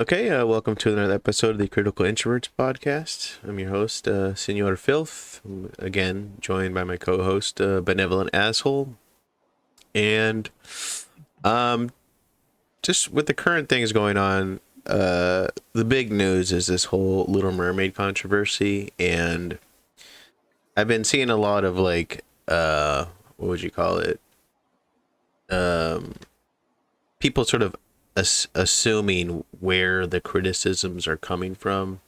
Okay, welcome to another episode of the Critical Introverts podcast. I'm your host, Senor Filth. I'm again joined by my co-host, Benevolent Asshole. And um, just with the current things going on, the big news is this whole Little Mermaid controversy. And I've been seeing a lot of what would you call it? Um, People sort of assuming where the criticisms are coming from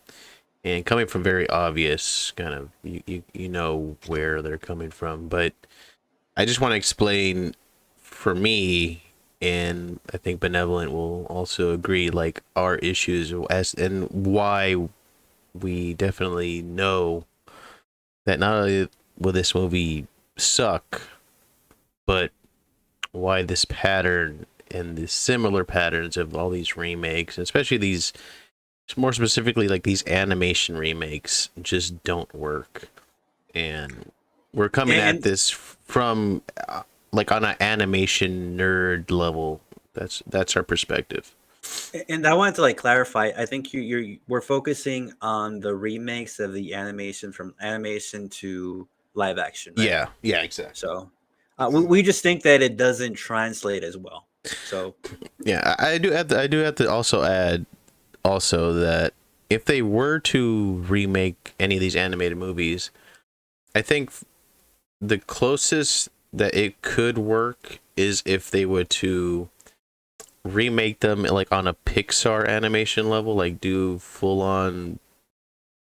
and coming from very obvious kind of you know where they're coming from, but I just want to explain for me, and I think Benevolent will also agree, like our issues as and why we definitely know that not only will this movie suck, but why this pattern and the similar patterns of all these remakes, especially these, more specifically like these animation remakes, just don't work. And we're coming at And this from like on an animation nerd level. That's our perspective. and I wanted to clarify. I think we're focusing on the remakes of the animation from animation to live action, right? Yeah, yeah, exactly. So we just think that it doesn't translate as well. So Yeah, I do have to also add also that if they were to remake any of these animated movies, I think the closest that it could work is if they were to remake them like on a Pixar animation level, like do full on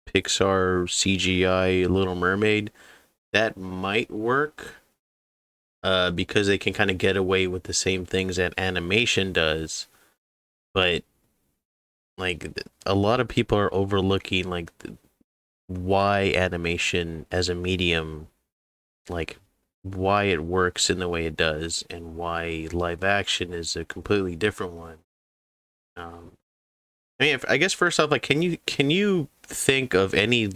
Pixar CGI Little Mermaid. That might work because they can kind of get away with the same things that animation does, but a lot of people are overlooking why animation as a medium, like why it works in the way it does and why live action is a completely different one. um I mean, I guess first off, like, can you think of any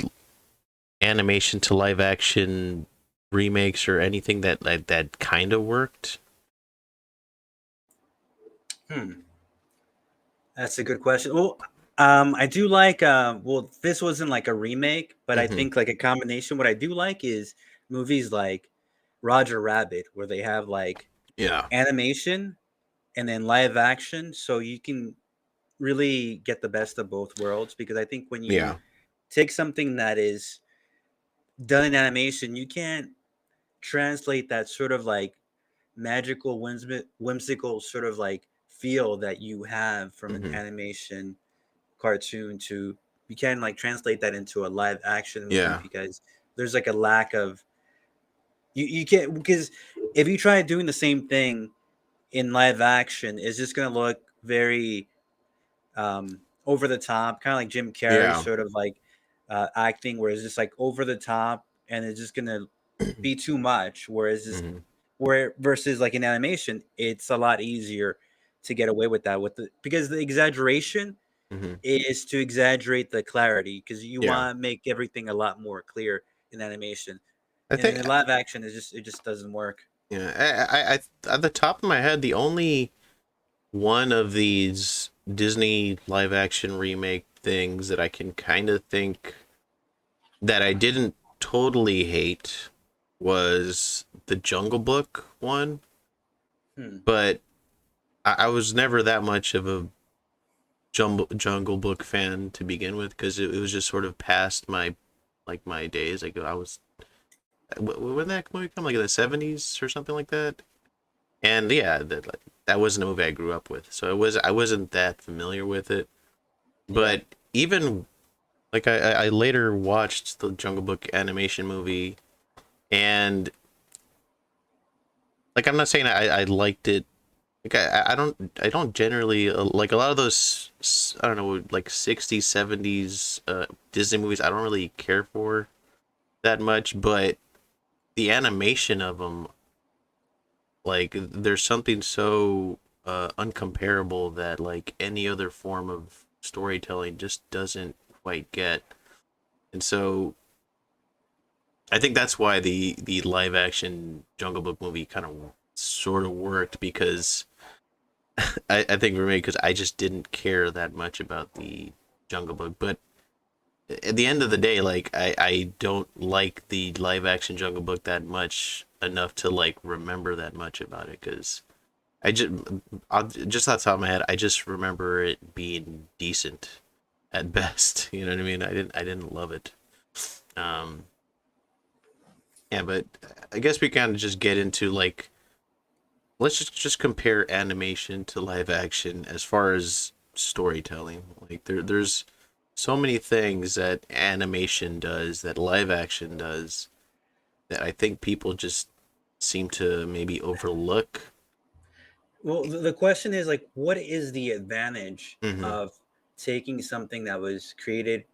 animation to live action remakes or anything that kind of worked? hmm, that's a good question. Well, I do like. Well, this wasn't like a remake, but I Mm-hmm. think like a combination. What I do like is movies like Roger Rabbit, where they have like Yeah. animation and then live action, so you can really get the best of both worlds. Because I think when you Yeah. take something that is done in animation, you can't translate that sort of like magical, whimsical sort of like feel that you have from an Mm-hmm. animation cartoon to you can like translate that into a live action movie Yeah. because there's like a lack of you can't because if you try doing the same thing in live action, it's just gonna look very over the top, kind of like Jim Carrey Yeah. sort of like acting, where it's just like over the top and it's just gonna be too much. Whereas just Mm-hmm. where versus like in animation, it's a lot easier to get away with that with the because the exaggeration Mm-hmm. is to exaggerate the clarity because you Yeah. want to make everything a lot more clear in animation, I and think. in live action, it just doesn't work. Yeah. At the top of my head, the only one of these Disney live action remake things that I can kind of think that I didn't totally hate was the Jungle Book one, Hmm. but I was never that much of a Jungle Book fan to begin with because it was just sort of past my days. Like I was when that movie come, like in the '70s or something like that. And yeah, that wasn't a movie I grew up with, so I wasn't that familiar with it. Yeah. But even like I later watched the Jungle Book animation movie, and like I'm not saying I liked it. Like I don't generally like a lot of those I don't know, like '60s '70s Disney movies. I don't really care for that much, but the animation of them, like there's something so uncomparable that like any other form of storytelling just doesn't quite get. And so I think that's why the live action Jungle Book movie kind of sort of worked because I think for me, because I just didn't care that much about the Jungle Book. But at the end of the day, like I don't like the live action Jungle Book that much enough to like remember that much about it. Because just off the top of my head, I just remember it being decent at best. You know what I mean? I didn't love it. Um, yeah, but I guess we kind of just get into like let's just compare animation to live action as far as storytelling. Like there's so many things that animation does that live action does that I think people just seem to maybe overlook. Well, the question is like, what is the advantage Mm-hmm. of taking something that was created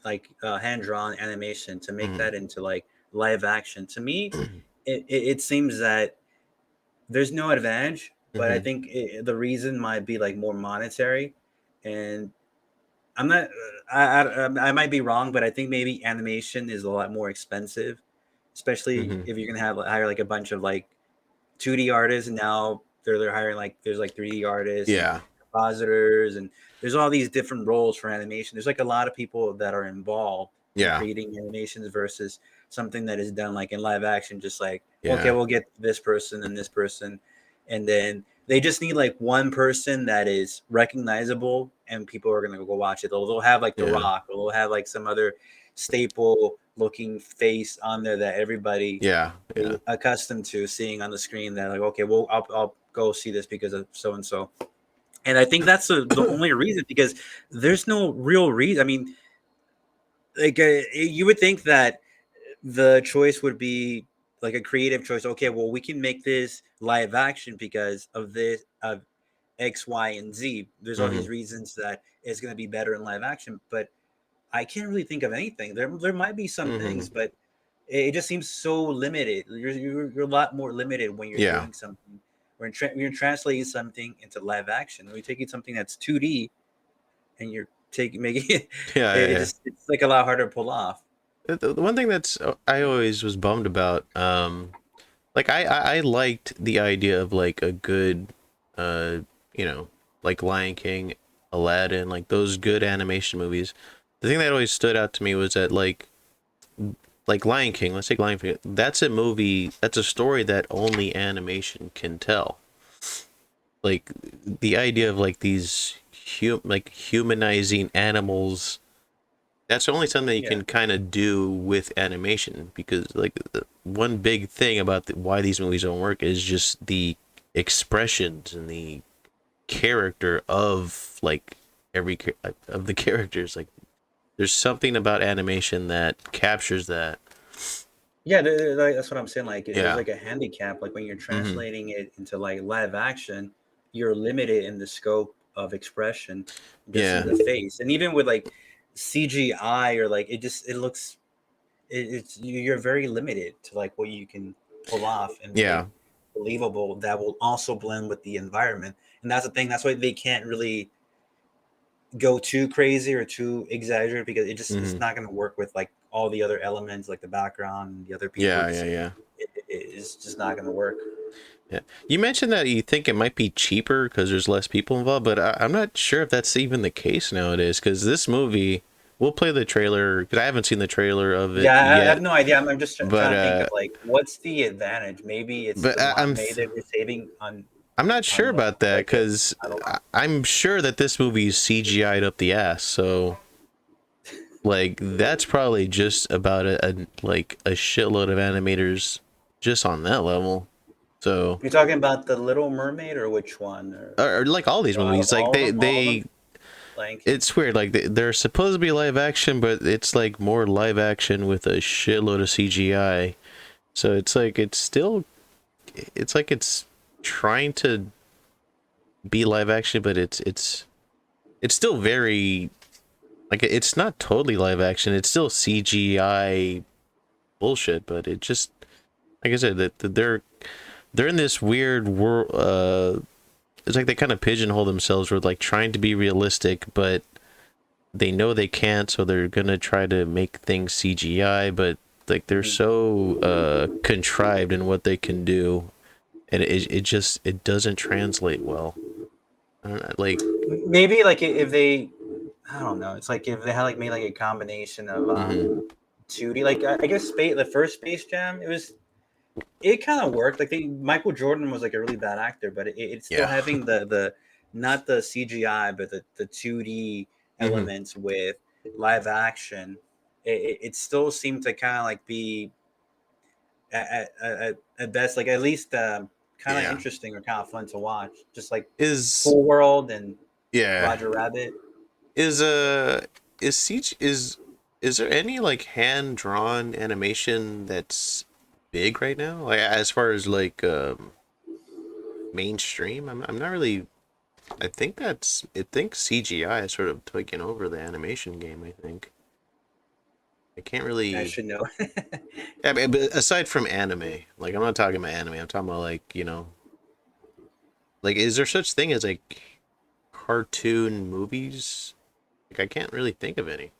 like hand drawn animation to make Mm-hmm. that into like live action? To me, it seems that there's no advantage, but I Mm-hmm. think the reason might be like more monetary. And I'm not, I might be wrong, but I think maybe animation is a lot more expensive, especially Mm-hmm. if you're gonna have hire like a bunch of like 2D artists, and now they're hiring like there's like 3D artists and Yeah. compositors, and there's all these different roles for animation. There's like a lot of people that are involved in Yeah. creating animations versus something that is done like in live action, just like okay, Yeah. we'll get this person and this person, and then they just need like one person that is recognizable, and people are gonna go watch it. They'll have like The Yeah. Rock, or they'll have like some other staple looking face on there that everybody Yeah. is Yeah. accustomed to seeing on the screen. That like, okay, well, I'll go see this because of so and so. And I think that's the only reason, because there's no real reason. I mean, like you would think that the choice would be like a creative choice. Okay, well, we can make this live action because of this of X, Y, and Z. There's all these Mm-hmm. reasons that it's going to be better in live action, but I can't really think of anything. There might be some Mm-hmm. things, but it just seems so limited. You're a lot more limited when you're Yeah. doing something. When you're translating something into live action. When you're taking something that's 2D and you're taking making it, Yeah. it Yeah. just it's like a lot harder to pull off. The one thing that's I always was bummed about, like I liked the idea of like a good, uh, you know, like Lion King, Aladdin, like those good animation movies. The thing that always stood out to me was that like Lion King, let's take Lion King. That's a movie. That's a story that only animation can tell. Like the idea of like these like humanizing animals, that's only something you Yeah, can kind of do with animation, because like one big thing about why these movies don't work is just the expressions and the character of like of the characters. Like there's something about animation that captures that. yeah, like, that's what I'm saying. Like, there's Yeah. like a handicap. Like when you're Mm-hmm. translating it into like live action, you're limited in the scope of expression, just in Yeah. the face, and even with like CGI or like it looks it's you're very limited to like what you can pull off and Yeah. make believable that will also blend with the environment. And that's the thing. That's why they can't really go too crazy or too exaggerated, because it's Mm-hmm. not going to work with like all the other elements, like the background and the other people. Yeah. Yeah. Yeah. It's just not going to work. Yeah. You mentioned that you think it might be cheaper because there's less people involved, but I'm not sure if that's even the case nowadays. Because this movie, we'll play the trailer because I haven't seen the trailer of it Yeah, I have yet. no idea. I'm just But trying to think of like what's the advantage. Maybe it's but the I, I'm money they're saving I'm not sure on the about that budget. because I don't know. I'm sure that this movie is CGI'd up the ass. So like that's probably just about like a shitload of animators just on that level. So You're talking about the Little Mermaid or which one? or like all these movies, like All of them? All of them? they Lion King. it's weird. Like they're supposed to be live action, but it's like more live action with a shitload of CGI. So it's like it's like it's trying to be live action, but it's still very like it's not totally live action. It's still CGI bullshit, but it just like I said that they're in this weird world. It's like they kind of pigeonhole themselves with like trying to be realistic, but they know they can't, so they're gonna try to make things CGI, but like they're Mhm. so contrived in what they can do and it doesn't translate well. I don't know, like, Maybe like if they, I don't know. It's like if they had like made like a combination of mm-hmm. 2D. Like I guess the first Space Jam, it kind of worked. Like Michael Jordan was like a really bad actor, but it's still Yeah. having the not the CGI, but the 2D Mm-hmm. elements with live action. It still seemed to kind of like be at best like at least kind of Yeah. interesting or kind of fun to watch. Just like Is Cool World and yeah. Roger Rabbit. Is is CG is there any like hand drawn animation that's big right now? Like as far as like mainstream, I'm not really. I think CGI is sort of taking over the animation game. I think I can't I really. should know. I mean, but aside from anime, like I'm not talking about anime. I'm talking about like like is there such thing as like cartoon movies? Like I can't really think of any.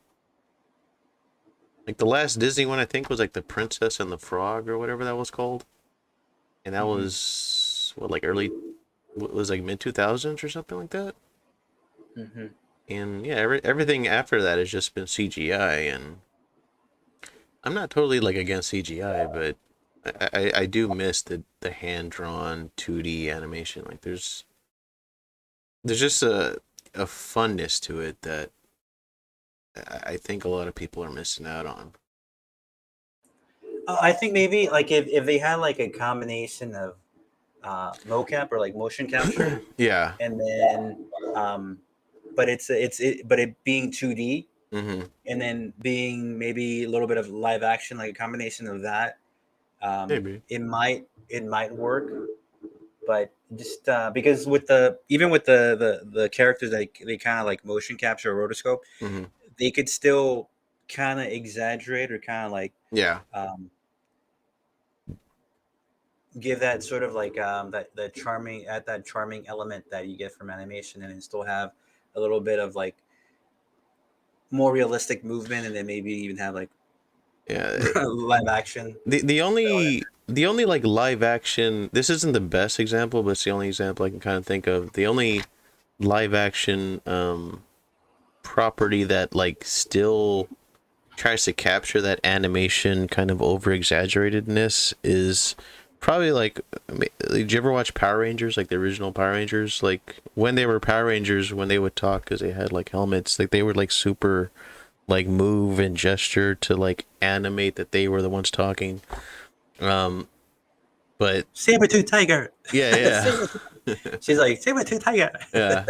Like the last Disney one I think was like The Princess and the Frog or whatever that was called. And that Hmm. was what like early what was like mid 2000s or something like that. Hmm. And yeah, everything after that has just been CGI and I'm not totally like against CGI, but I do miss the hand drawn 2D animation. Like there's just a funness to it that I think a lot of people are missing out on. I think maybe like if they had like a combination of mocap or like motion capture, Yeah. and then but but it being 2D, Mm-hmm. and then being maybe a little bit of live action, like a combination of that, Maybe. it might work. But just because with even with the characters that they kind of like motion capture or rotoscope, Mm-hmm. they could still kind of exaggerate or kind of like Yeah. um, give that sort of like that charming element that you get from animation, and then still have a little bit of like more realistic movement, and then maybe even have like Yeah. live action thrown in The only like live action, this isn't the best example, but it's the only example I can kind of think of. The only live action property that like still tries to capture that animation kind of over exaggeratedness is probably like did you ever watch Power Rangers, like the original Power Rangers? Like when they were Power Rangers, when they would talk because they had like helmets, like they were like super like move and gesture to like animate that they were the ones talking. Um, but saber tooth tiger. yeah, Saber. yeah, She's like saber tooth tiger. yeah.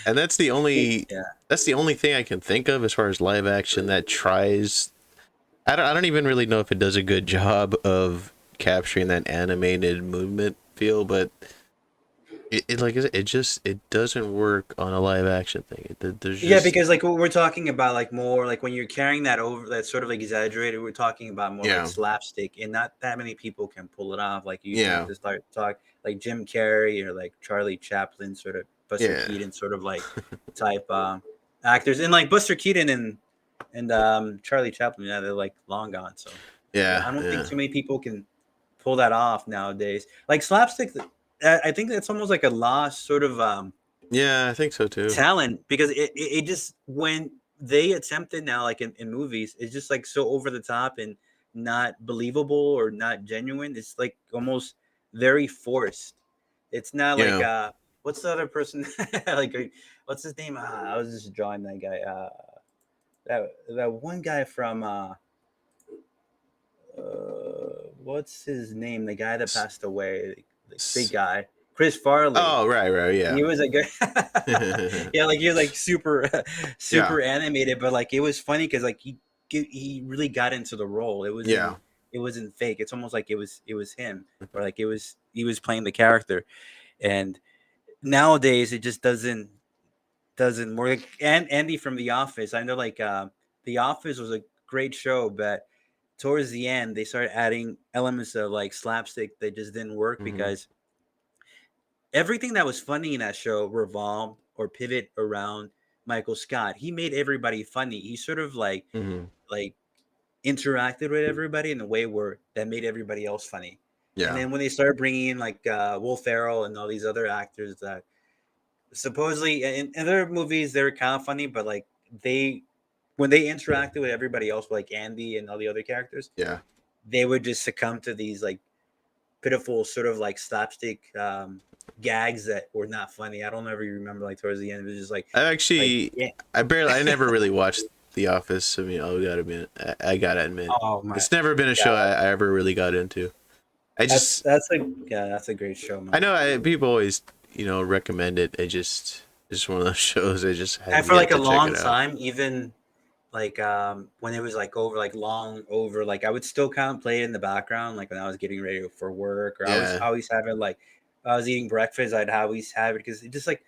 And Yeah. that's the only thing I can think of as far as live action that tries. I don't even really know if it does a good job of capturing that animated movement feel, but it like it just it doesn't work on a live action thing. There's Yeah, just because like what we're talking about, like more like when you're carrying that over, that sort of like exaggerated. We're talking about more like yeah, slapstick, and not that many people can pull it off. Like you usually have yeah, to start talk like Jim Carrey or like Charlie Chaplin, sort of Buster yeah, Keaton, sort of like type actors, and like Buster Keaton and Charlie Chaplin. Yeah, they're like long gone. So yeah, I don't think yeah, too many people can pull that off nowadays. Like slapstick, I think that's almost like a lost sort of yeah. I think so too. talent, because it just when they attempt it now like in movies, it's just like so over the top and not believable or not genuine. It's like almost very forced. It's not like Yeah. what's the other person like what's his name, I was just drawing that guy, that one guy from what's his name, the guy that S- passed away, the big s- guy, Chris Farley. oh, right, yeah, He was a good, yeah, like he was like super, yeah, super animated, but like it was funny because like he really got into the role. yeah. It wasn't fake. It's almost like it was him, or like he was playing the character. And nowadays it just doesn't work. Like, and Andy from The Office, I know like The Office was a great show, but towards the end they started adding elements of like slapstick that just didn't work, Hmm. because everything that was funny in that show revolved or pivot around Michael Scott. He made everybody funny. He sort of Hmm. like interacted with everybody in a way where that made everybody else funny. And Yeah. then when they started bringing in like Will Ferrell and all these other actors that supposedly in other movies they were kind of funny, but like they when they interacted with everybody else, like Andy and all the other characters, Yeah. they would just succumb to these like pitiful sort of like slapstick gags that were not funny. I don't ever remember like towards the end. It was just I like actually, yeah. I never really watched The Office. I mean, I gotta admit, Oh my it's never been a show god, I ever really got into. I just, that's a great show, I man. know people always, recommend it. It's one of those shows I just And have for yet like a to check long it out. time, even like when it was like over like long over, like I would still kind of play it in the background, like when I was getting ready for work, or I was Yeah, always have it like I was eating breakfast, I'd always have it because it just like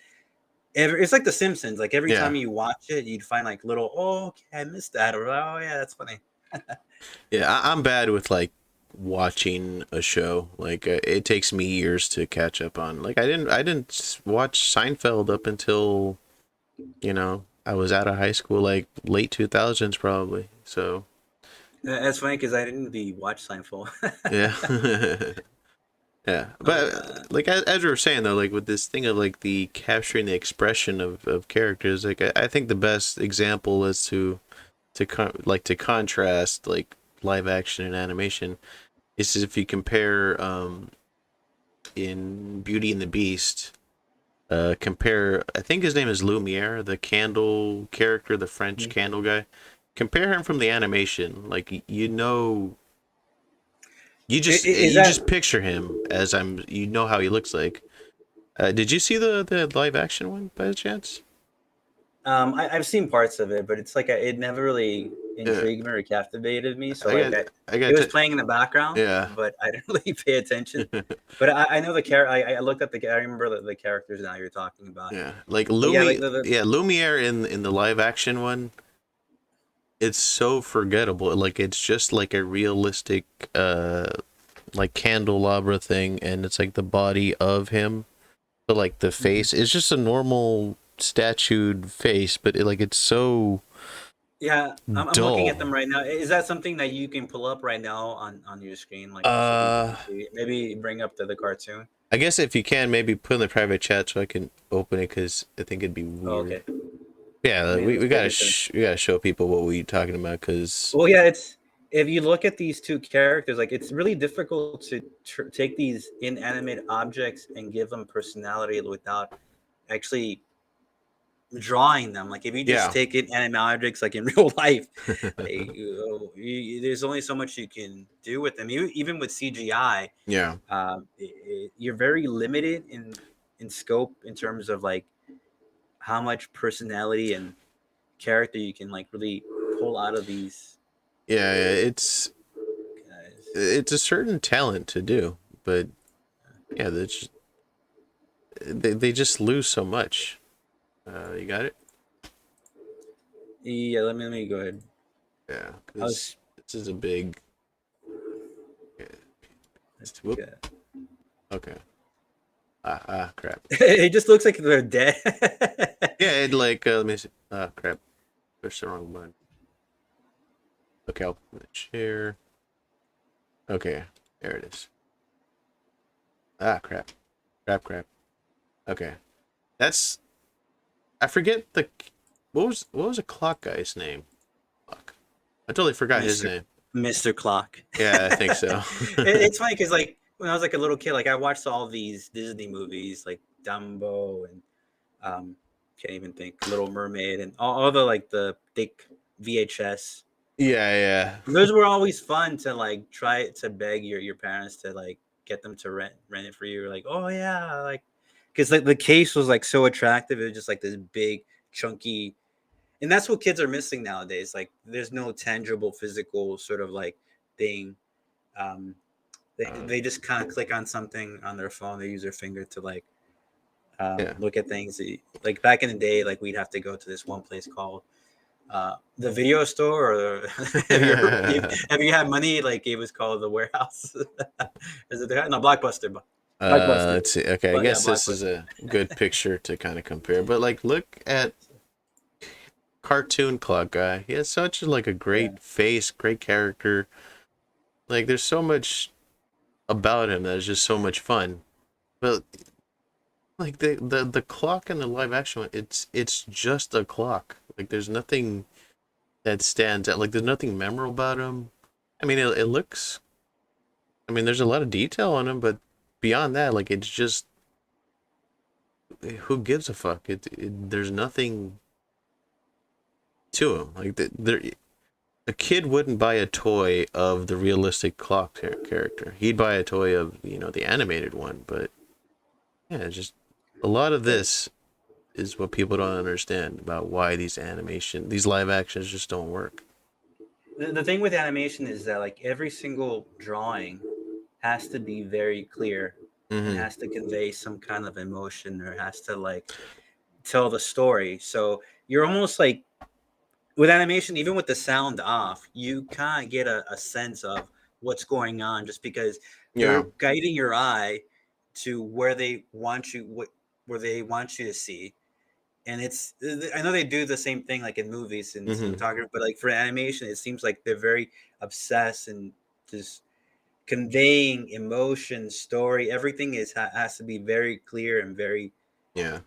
it's like The Simpsons. Like every yeah, time you watch it, you'd find like little, oh, okay, I missed that, or oh yeah, that's funny. yeah. I'm bad with like watching a show. Like it takes me years to catch up on. Like I didn't watch Seinfeld up until I was out of high school, like late 2000s probably. So That's funny because I didn't really watch Seinfeld. yeah. Yeah, Oh but man. like as we were saying though, like with this thing of like the capturing the expression of characters, like I think the best example is to contrast like live action and animation is if you compare in Beauty and the Beast, compare I think his name is Lumiere, the candle character, the French Mhm. candle guy. Compare him from the animation, like Is you that just picture him as you know how he looks like. Did you see the live action one by chance? I've seen parts of it, but it's like it never really Yeah, intrigued me or captivated me. So I like got I it got was to playing in the background, yeah. but I didn't really pay attention. But I know the character. I looked at I remember the characters now you're talking about. Yeah, like But yeah, like the Lumiere in the live action one, it's so forgettable. Like it's just like a realistic like candelabra thing, and it's like the body of him, but like the Mhm. face, it's just a normal statued face, but it's so Yeah, I'm looking at dull. them right now. Is that something that you can pull up right now on your screen, like so people Uh, can see? Maybe bring up the cartoon. I guess if you can, maybe put in the private chat so I can open it because I think it'd be Oh, weird. okay, Yeah, let's we break gotta into it. we gotta show people what we talking about because Well, yeah, it's if you look at these two characters, like it's really difficult to take these inanimate objects and give them personality without actually drawing them. Like if you just yeah, take inanimate objects, like in real life, there's only so much you can do with them. Even with CGI, yeah, you're very limited in scope in terms of like how much personality and character you can like really pull out of these yeah. guys. It's a certain talent to do, but yeah, they just lose so much. You got it? Yeah, let me go ahead. Yeah, I was this is a big. Yeah, let's whoop. go. Okay. Crap. It just looks like they're dead. Yeah, it like let me see. Crap. Push the wrong button. Okay, I'll put the chair. Okay, there it is. Crap. Crap. Okay, that's I forget what was a clock guy's name? Fuck. I totally forgot his Mr. name. Mr. Clock. Yeah, I think so. It's funny because like when I was like a little kid, like I watched all these Disney movies like Dumbo and can't even think Little Mermaid and all the like the thick VHS. Yeah, Those were always fun to like try to beg your parents to like get them to rent it for you. Like, oh yeah, like because like the case was like so attractive. It was just like this big chunky, and that's what kids are missing nowadays. Like, there's no tangible physical sort of like thing. Um, yeah. they just kind of click on something on their phone. They use their finger to like Yeah. look at things. Like back in the day, like we'd have to go to this one place called the video store, or if you had money, like it was called the warehouse. Is it there? No, Blockbuster. Blockbuster. Let's see. Okay, I But yeah, guess this is Blockbuster. a good picture to kind of compare. But like, look at cartoon clock guy. He has such like a Yeah. great face, great character. Like, there's so much. about him that is just so much fun. But like the clock in the live action one, it's just a clock. Like there's nothing that stands out. Like there's nothing memorable about him. I mean, it looks. I mean, there's a lot of detail on him, but beyond that, like it's just who gives a fuck? There's nothing to him. Like a kid wouldn't buy a toy of the realistic clock character. He'd buy a toy of the animated one. But yeah, it's just a lot of this is what people don't understand about why these live actions just don't work. The thing with animation is that like every single drawing has to be very clear and Mm-hmm. has to convey some kind of emotion or has to like tell the story. So you're almost like with animation, even with the sound off, you can't get a sense of what's going on just because Yeah. they're guiding your eye to where they want you where they want you to see. And it's I know they do the same thing like in movies and Mm-hmm. cinematography, but like for animation, it seems like they're very obsessed and just conveying emotion, story. Everything has to be very clear and very Yeah.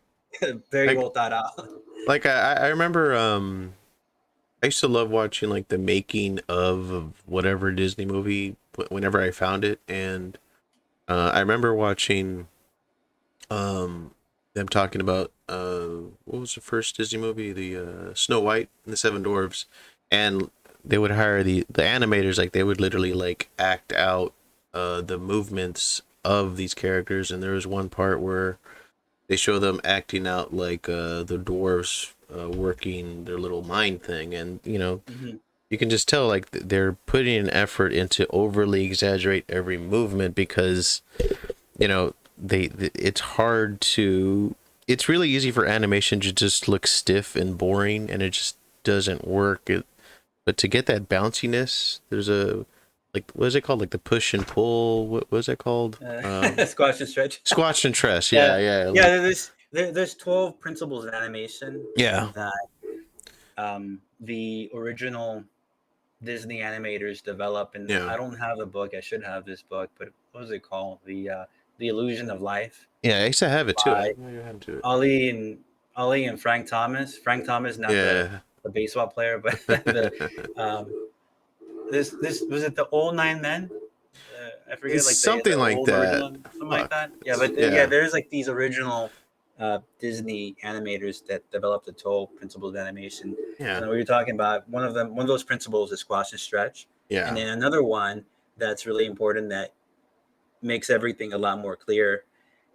very Like well thought out. I remember I used to love watching like the making of whatever Disney movie whenever I found it, and I remember watching um them talking about what was the first Disney movie, the Snow White and the Seven Dwarfs, and they would hire the animators, like they would literally like act out the movements of these characters, and there was one part where they show them acting out like the dwarves working their little mind thing, and Mhm. you can just tell like they're putting an effort into overly exaggerate every movement because it's hard to it's really easy for animation to just look stiff and boring, and it just doesn't work. But to get that bounciness, there's a like what is it called, like the push and pull, what was it called, Squash and stretch. squash and tress, Yeah, yeah, like yeah. There's 12 principles in animation yeah, that the original Disney animators develop, and yeah, I don't have the book. I should have this book, but what was it called? The Illusion of Life yeah, I used to have it too. I by didn't know you had to it. Ollie and Ollie and Frank Thomas. Frank Thomas, not Yeah. the baseball player, but the this was it the Old Nine Men? I forget, It's like the something like old that. original, something like Fuck. that. Yeah, but yeah, Yeah. there's like these original Disney animators that developed the 12 principles of animation. Yeah. And we were talking about one of those principles is squash and stretch, and Yeah. then another one that's really important that makes everything a lot more clear,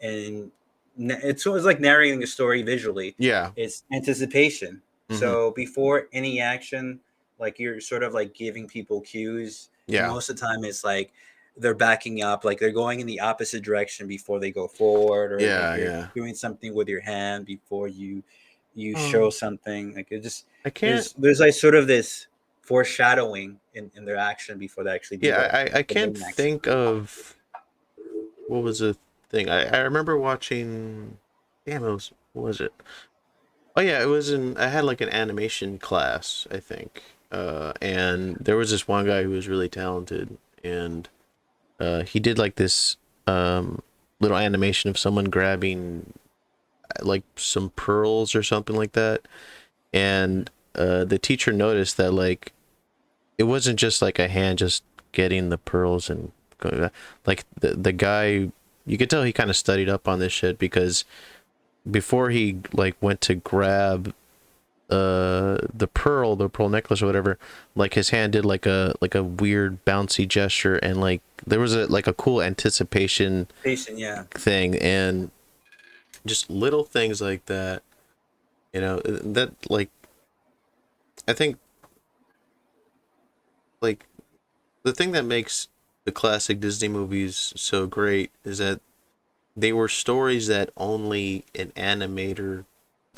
and it's like narrating a story visually. Yeah. It's anticipation. Mm-hmm. So before any action, like you're sort of like giving people cues, and Yeah. most of the time it's like they're backing up, like they're going in the opposite direction before they go forward, or like Yeah. you're Yeah. doing something with your hand before you show Um, something. Like it just I can't. there's like sort of this foreshadowing in their action before they actually do Yeah. I the can't main action. think of what was the thing. I remember watching. Damn, what was it? Oh yeah, it was in. I had like an animation class, I think. And there was this one guy who was really talented, and he did like this little animation of someone grabbing like some pearls or something like that, and the teacher noticed that like it wasn't just like a hand just getting the pearls and going, like the guy, you could tell he kind of studied up on this shit because before he like went to grab the pearl necklace or whatever, like his hand did like a weird bouncy gesture, and like there was a like a cool anticipation Patient, yeah. thing, and just little things like that, that like I think like the thing that makes the classic Disney movies so great is that they were stories that only an animator,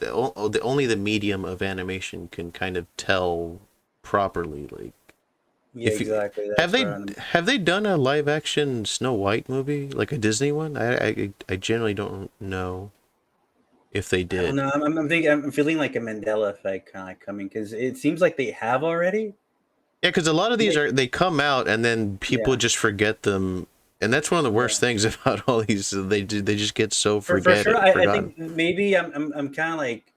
only the medium of animation can kind of tell properly. Like, Yeah, if you exactly. That's where I'm. have they done a live action Snow White movie, like a Disney one? I generally don't know if they I don't did. know. I'm thinking. I'm feeling like a Mandela effect kind of coming because it seems like they have already. Yeah, because a lot of these Like, they come out and then people yeah, just forget them, And that's one of the Yeah. worst things about all these. They just get so For sure, I forgotten. think maybe I'm kind of like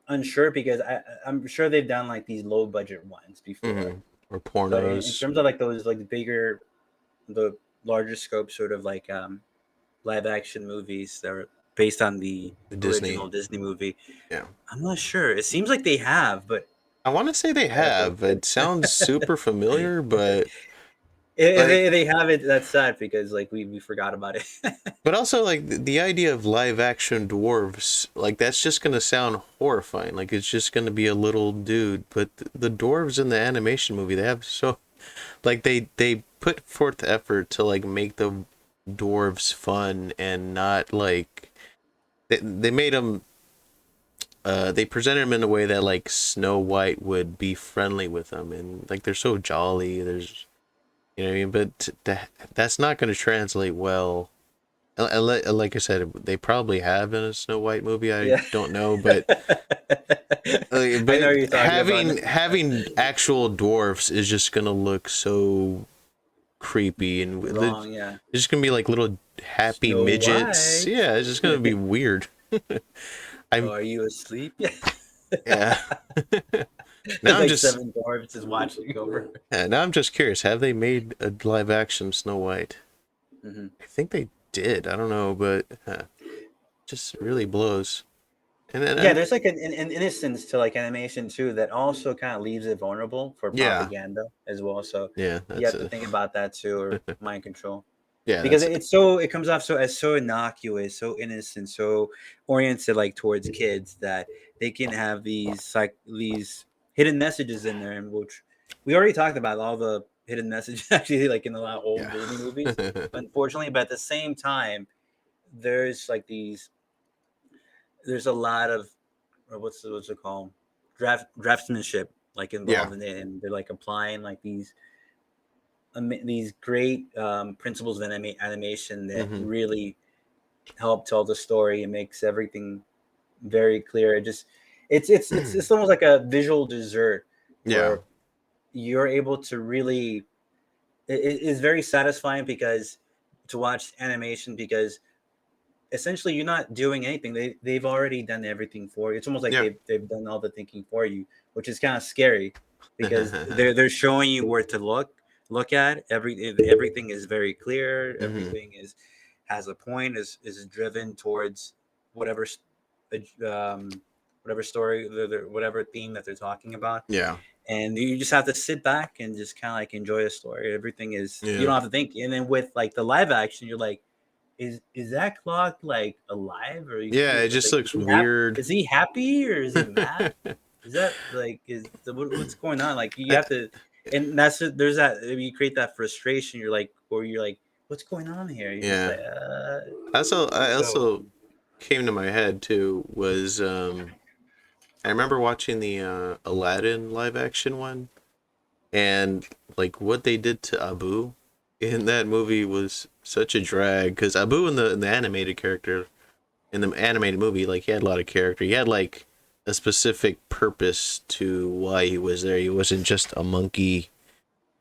unsure because I'm sure they've done like these low budget ones before, Hmm. Or but in pornos. terms of like those like bigger, the larger scope sort of like live action movies that are based on the Disney. original Disney movie, Yeah. I'm not sure. It seems like they have, but I want to say they have. It sounds super familiar, but if like, they have it, that's sad because like we forgot about it. but also like the idea of live action dwarves, like that's just gonna sound horrifying. Like it's just gonna be a little dude. But the dwarves in the animation movie, they have so like they put forth effort to like make the dwarves fun and not like they made them. They presented them in a way that like Snow White would be friendly with them, and like they're so jolly. There's, you know what I mean, but that's not going to translate well. Like I said, they probably have in a Snow White movie. I Yeah. don't know, but I know what but you're talking about. having actual dwarfs is just gonna look so creepy, and they're Wrong, yeah. just gonna be like little happy Snow midgets. White. Yeah, it's just gonna be weird. I'm Are you asleep? Yeah. yeah. Now It's I'm like just seven dwarves just watching over. Yeah, now I'm just curious. Have they made a live action Snow White? Hmm. I think they did. I don't know, but just really blows. And then Yeah, there's like an innocence to like animation too that also kind of leaves it vulnerable for yeah, propaganda as well. So yeah, you that's have to it. think about that too, or mind control. Yeah, Because that's it's so it comes off so as so innocuous, so innocent, so oriented like towards kids that they can have these hidden messages in there, and which we already talked about all the hidden messages actually like in a lot of old yeah, Disney movies, unfortunately. But at the same time, there's like there's a lot of what's it called draftsmanship like yeah. involved in it, and they're like applying like these great principles of animation that Hmm. really help tell the story. It makes everything very clear. It just it's almost like a visual dessert Yeah, where you're able to really it is very satisfying because to watch animation because essentially you're not doing anything. They've already done everything for you. It's almost like yeah. they've done all the thinking for you, which is kind of scary because they're showing you where to look at. Everything is very clear. Hmm. Everything is has a point. Is driven towards whatever um, whatever story, whatever theme that they're talking about. Yeah, And you just have to sit back and just kind of like enjoy a story. Everything is you yeah, don't have to think. And then with like the live action, you're like is that clock like alive or yeah. It just like looks weird. is he happy or is he mad? Is that like what's going on? Like you have to, and there's that you create that frustration. You're like, or you're like, what's going on here? You're just Yeah. like, I so also came to my head too was I remember watching the Aladdin live action one, and like what they did to Abu in that movie was such a drag, because Abu in the animated character in the animated movie, like he had a lot of character. He had like a specific purpose to why he was there. He wasn't just a monkey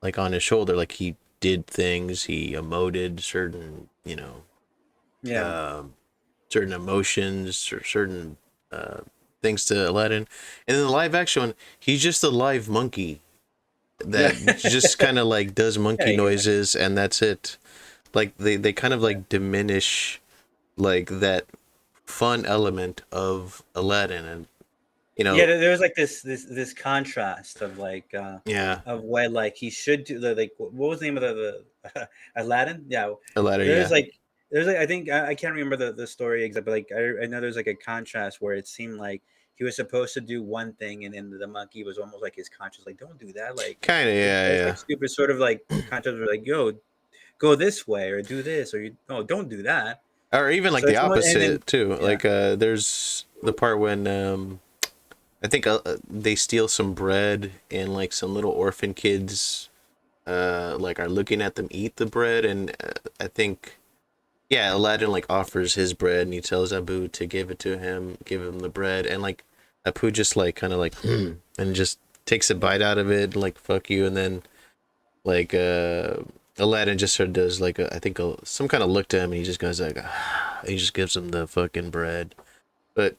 like on his shoulder. Like he did things. He emoted certain, yeah, um, certain emotions or certain uh, things to Aladdin. And in the live action one, he's just a live monkey yeah, that just kind of like does monkey yeah. noises, and that's it. Like they kind of like diminish like that fun element of Aladdin, and you Yeah, know, there was like this contrast of like yeah, of what like he should do. Like what was the name of the Aladdin? Yeah, Aladdin, there's yeah, like there's like I think I can't remember the story exactly. But like I know there's like a contrast where it seemed like he was supposed to do one thing, and then the monkey was almost like his conscience, like don't do that. Like kind of, it's yeah, like stupid, sort of like contrast, where like yo go this way or do this or you no don't do that. yeah. Or even like So the it's almost and then opposite too. yeah Like there's the part when I think they steal some bread, and like some little orphan kids like are looking at them eat the bread, and I think yeah, Aladdin like offers his bread, and he tells Abu to give it to him, give him the bread, and like Abu just like kind of like and just takes a bite out of it, like fuck you, and then like Aladdin just sort of does like I think some kind of look to him, and he just goes like, he just gives him the fucking bread. But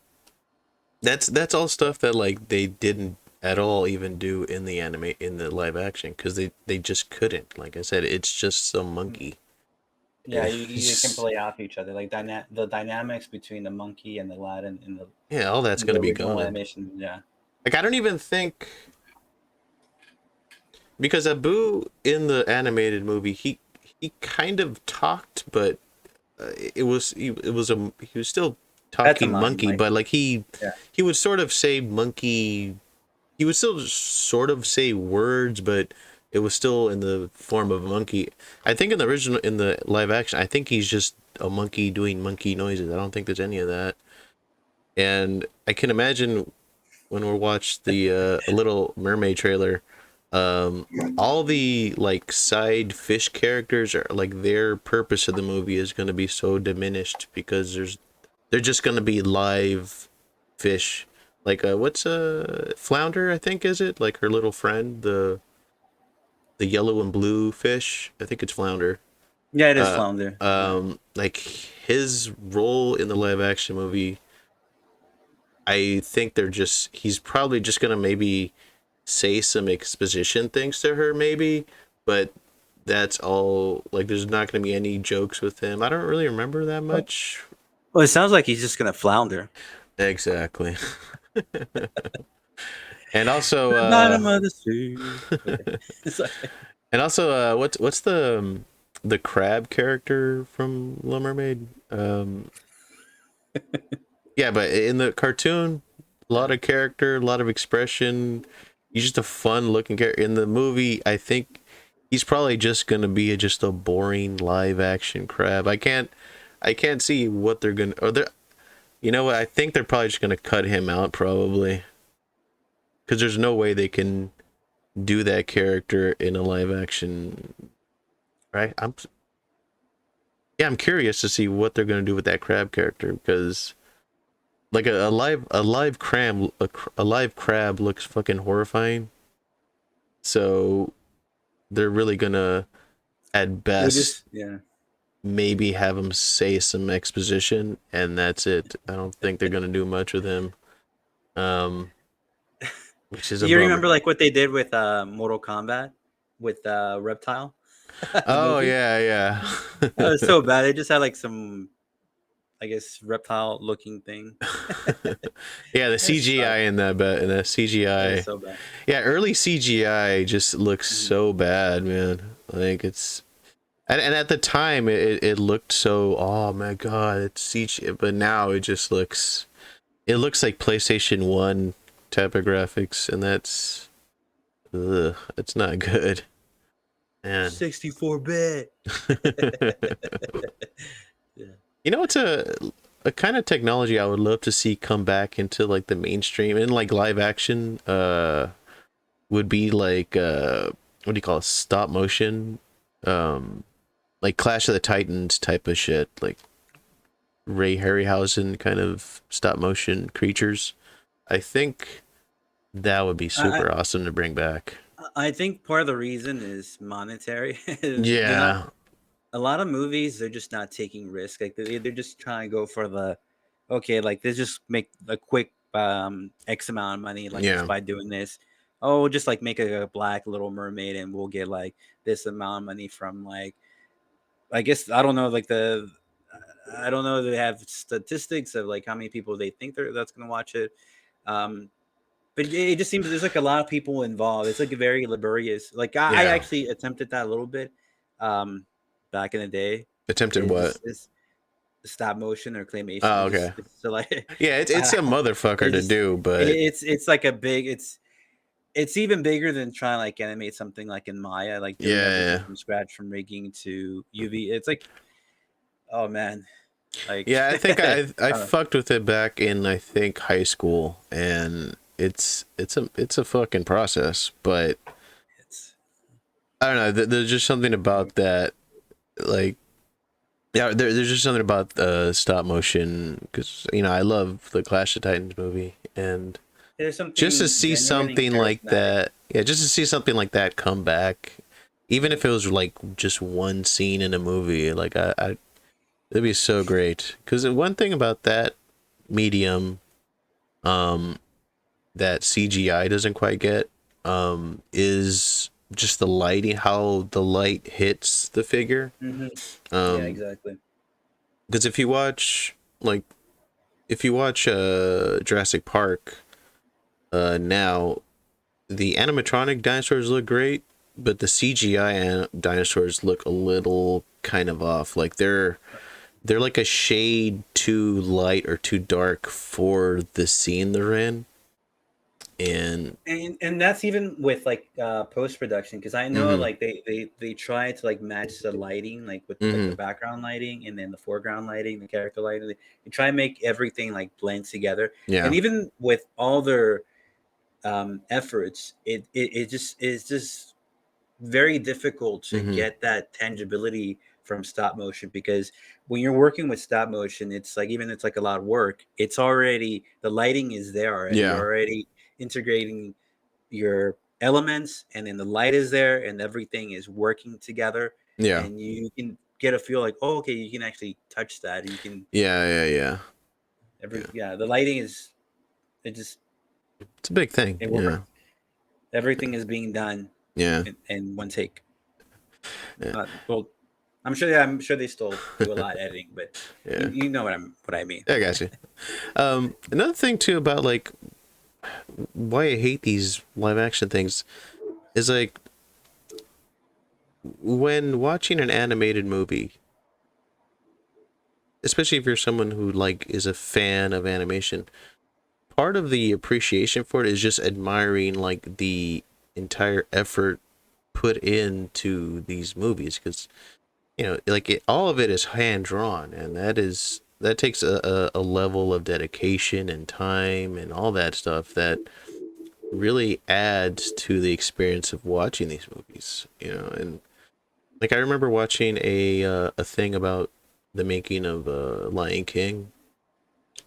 that's all stuff that like they didn't at all even do in the anime in the live action because they just couldn't. Like I said, it's just some monkey. Yeah, you can It's, play off each other. Like the dynamics between the monkey and the Aladdin yeah, all that's in the gonna be original gone. animation. Yeah. Like I don't even think because Abu in the animated movie he kind of talked, but it was he was still That's a talking mime, monkey, like but like yeah. he would sort of say monkey. He would still sort of say words, but it was still in the form of a monkey. I think in the original, in the live action, I think he's just a monkey doing monkey noises. I don't think there's any of that. And I can imagine when we watch the Little Mermaid trailer, um, all the like side fish characters are like their purpose of the movie is going to be so diminished because they're just going to be live fish. Like what's flounder? I think is it like her little friend the yellow and blue fish? I think it's flounder. Yeah, it is Uh, flounder. Yeah. like his role in the live action movie, I think he's probably just gonna maybe say some exposition things to her maybe, but that's all. Like there's not gonna be any jokes with him. I don't really remember that much. Well, it sounds like he's just gonna flounder. Exactly. And also The bottom of the sea. Okay. It's like, what's the crab character from Little Mermaid? Yeah, but in the cartoon, a lot of character, a lot of expression. He's just a fun looking character. In the movie, I think he's probably just gonna be just a boring live action crab. I can't see what they're gonna. Or they're, you know what? I think they're probably just gonna cut him out probably because there's no way they can do that character in a live action. Right? I'm curious to see what they're gonna do with that crab character because like a live crab looks fucking horrifying. So they're really gonna at we best just yeah. maybe have him say some exposition and that's it. I don't think they're gonna do much with him. Um which is Do a you remember bummer. like what they did with Mortal Kombat with Reptile, the Oh movie? yeah, That yeah. was so bad. They just had like some, I guess, reptile looking thing. Yeah, the It CGI sucked. in that bet and the It was CGI. so bad. Yeah, early CGI just looks Mhm. so bad, man. Like it's and at the time it looked so oh my god it's CG, but now it looks like PlayStation 1 type of graphics and that's not good, man. 64-bit. Yeah. You know it's a kind of technology I would love to see come back into like the mainstream and like live action would be like what do you call it, stop motion, um like Clash of the Titans type of shit, like Ray Harryhausen kind of stop motion creatures. I think that would be I super awesome to bring back. I think part of the reason is monetary. They're not Yeah, a lot of movies. They're just not taking risks. Like they're just trying to go for the okay. Like they just make a quick X amount of money. Like just yeah, by doing this. Oh, we'll just like make a black Little Mermaid, and we'll get like this amount of money from like I guess I don't know like the I don't know if they have statistics of like how many people they think that's gonna watch it. Um, but it just seems there's like a lot of people involved. It's like a very laborious. Like I yeah. actually attempted that a little bit um, back in the day. Attempted what? It's stop motion or claymation. Oh, okay. It's so like Yeah, it's a motherfucker it to just do, but it's like a big it's even bigger than trying to like animate something like in Maya, like doing everything yeah, from scratch from rigging to UV. It's like oh man, like yeah. I think I uh, fucked with it back in I think high school, and it's a fucking process, but it's I don't know. There's just something about that, like yeah. There's just something about stop motion because you know I love the Clash of Titans movie, and there's just to something see genuine and something like charismatic. that, yeah, just to see something like that come back, even if it was like just one scene in a movie, like it'd be so great. Because one thing about that medium, um, that CGI doesn't quite get, is just the lighting, how the light hits the figure. Hmm. Yeah, Um, exactly. because if you watch Jurassic Park, now the animatronic dinosaurs look great, but the CGI dinosaurs look a little kind of off. Like they're like a shade too light or too dark for the scene they're in. And And that's even with like post production, because I know mm-hmm, like they try to like match the lighting, like with like the mm-hmm, background lighting and then the foreground lighting, the character lighting. They try and make everything like blend together. And yeah, even with all their efforts, it just is just very difficult to mm-hmm, get that tangibility from stop motion, because when you're working with stop motion, it's like, even it's like a lot of work, it's already, the lighting is there already, yeah, you're already integrating your elements, and then the light is there and everything is working together, yeah, and you can get a feel like, oh, okay, you can actually touch that, you can yeah. every, yeah, the lighting is, it just, It's a big thing. it Yeah, works, everything is being done yeah, in one take. yeah, Well, I'm sure they still do a lot of editing, but you, yeah. you know what I mean. I got you. Another thing too about like why I hate these live action things is like when watching an animated movie, especially if you're someone who like is a fan of animation, part of the appreciation for it is just admiring like the entire effort put into these movies, because like all of it is hand drawn, and that takes a level of dedication and time and all that stuff that really adds to the experience of watching these movies. And like I remember watching a thing about the making of Lion King,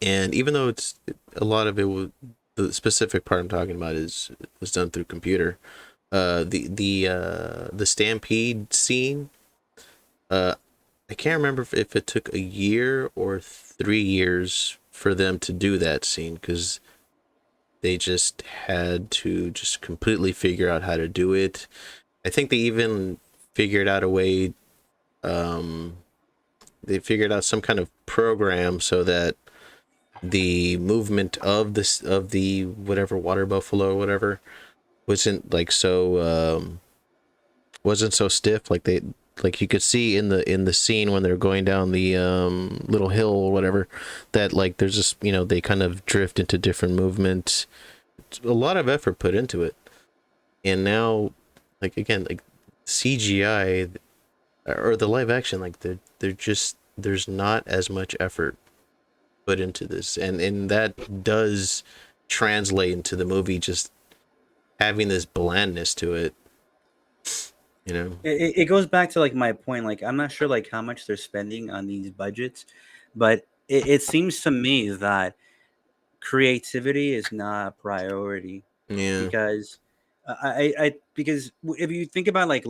and even though it's a lot of it was, the specific part I'm talking about is was done through computer. The Stampede scene. Uh, I can't remember if it took a year or 3 years for them to do that scene, because they just had to just completely figure out how to do it. I think they even figured out a way. Um, they figured out some kind of program so that the movement of this of the whatever water buffalo or whatever wasn't like so wasn't so stiff, like they like you could see in the scene when they're going down the little hill or whatever, that like there's just they kind of drift into different movements. It's a lot of effort put into it, and now like again like CGI or the live action, like they're just there's not as much effort put into this, and that does translate into the movie just having this blandness to it, you know. It goes back to like my point. Like, I'm not sure like how much they're spending on these budgets, but it seems to me that creativity is not a priority, Yeah. because because if you think about like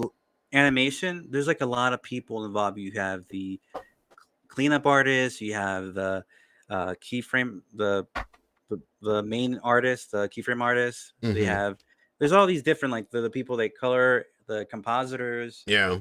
animation, there's like a lot of people involved. You have the cleanup artist, you have the keyframe, the main artist, the keyframe artist. They Mm-hmm. have, there's all these different like the people they color, the compositors. Yeah.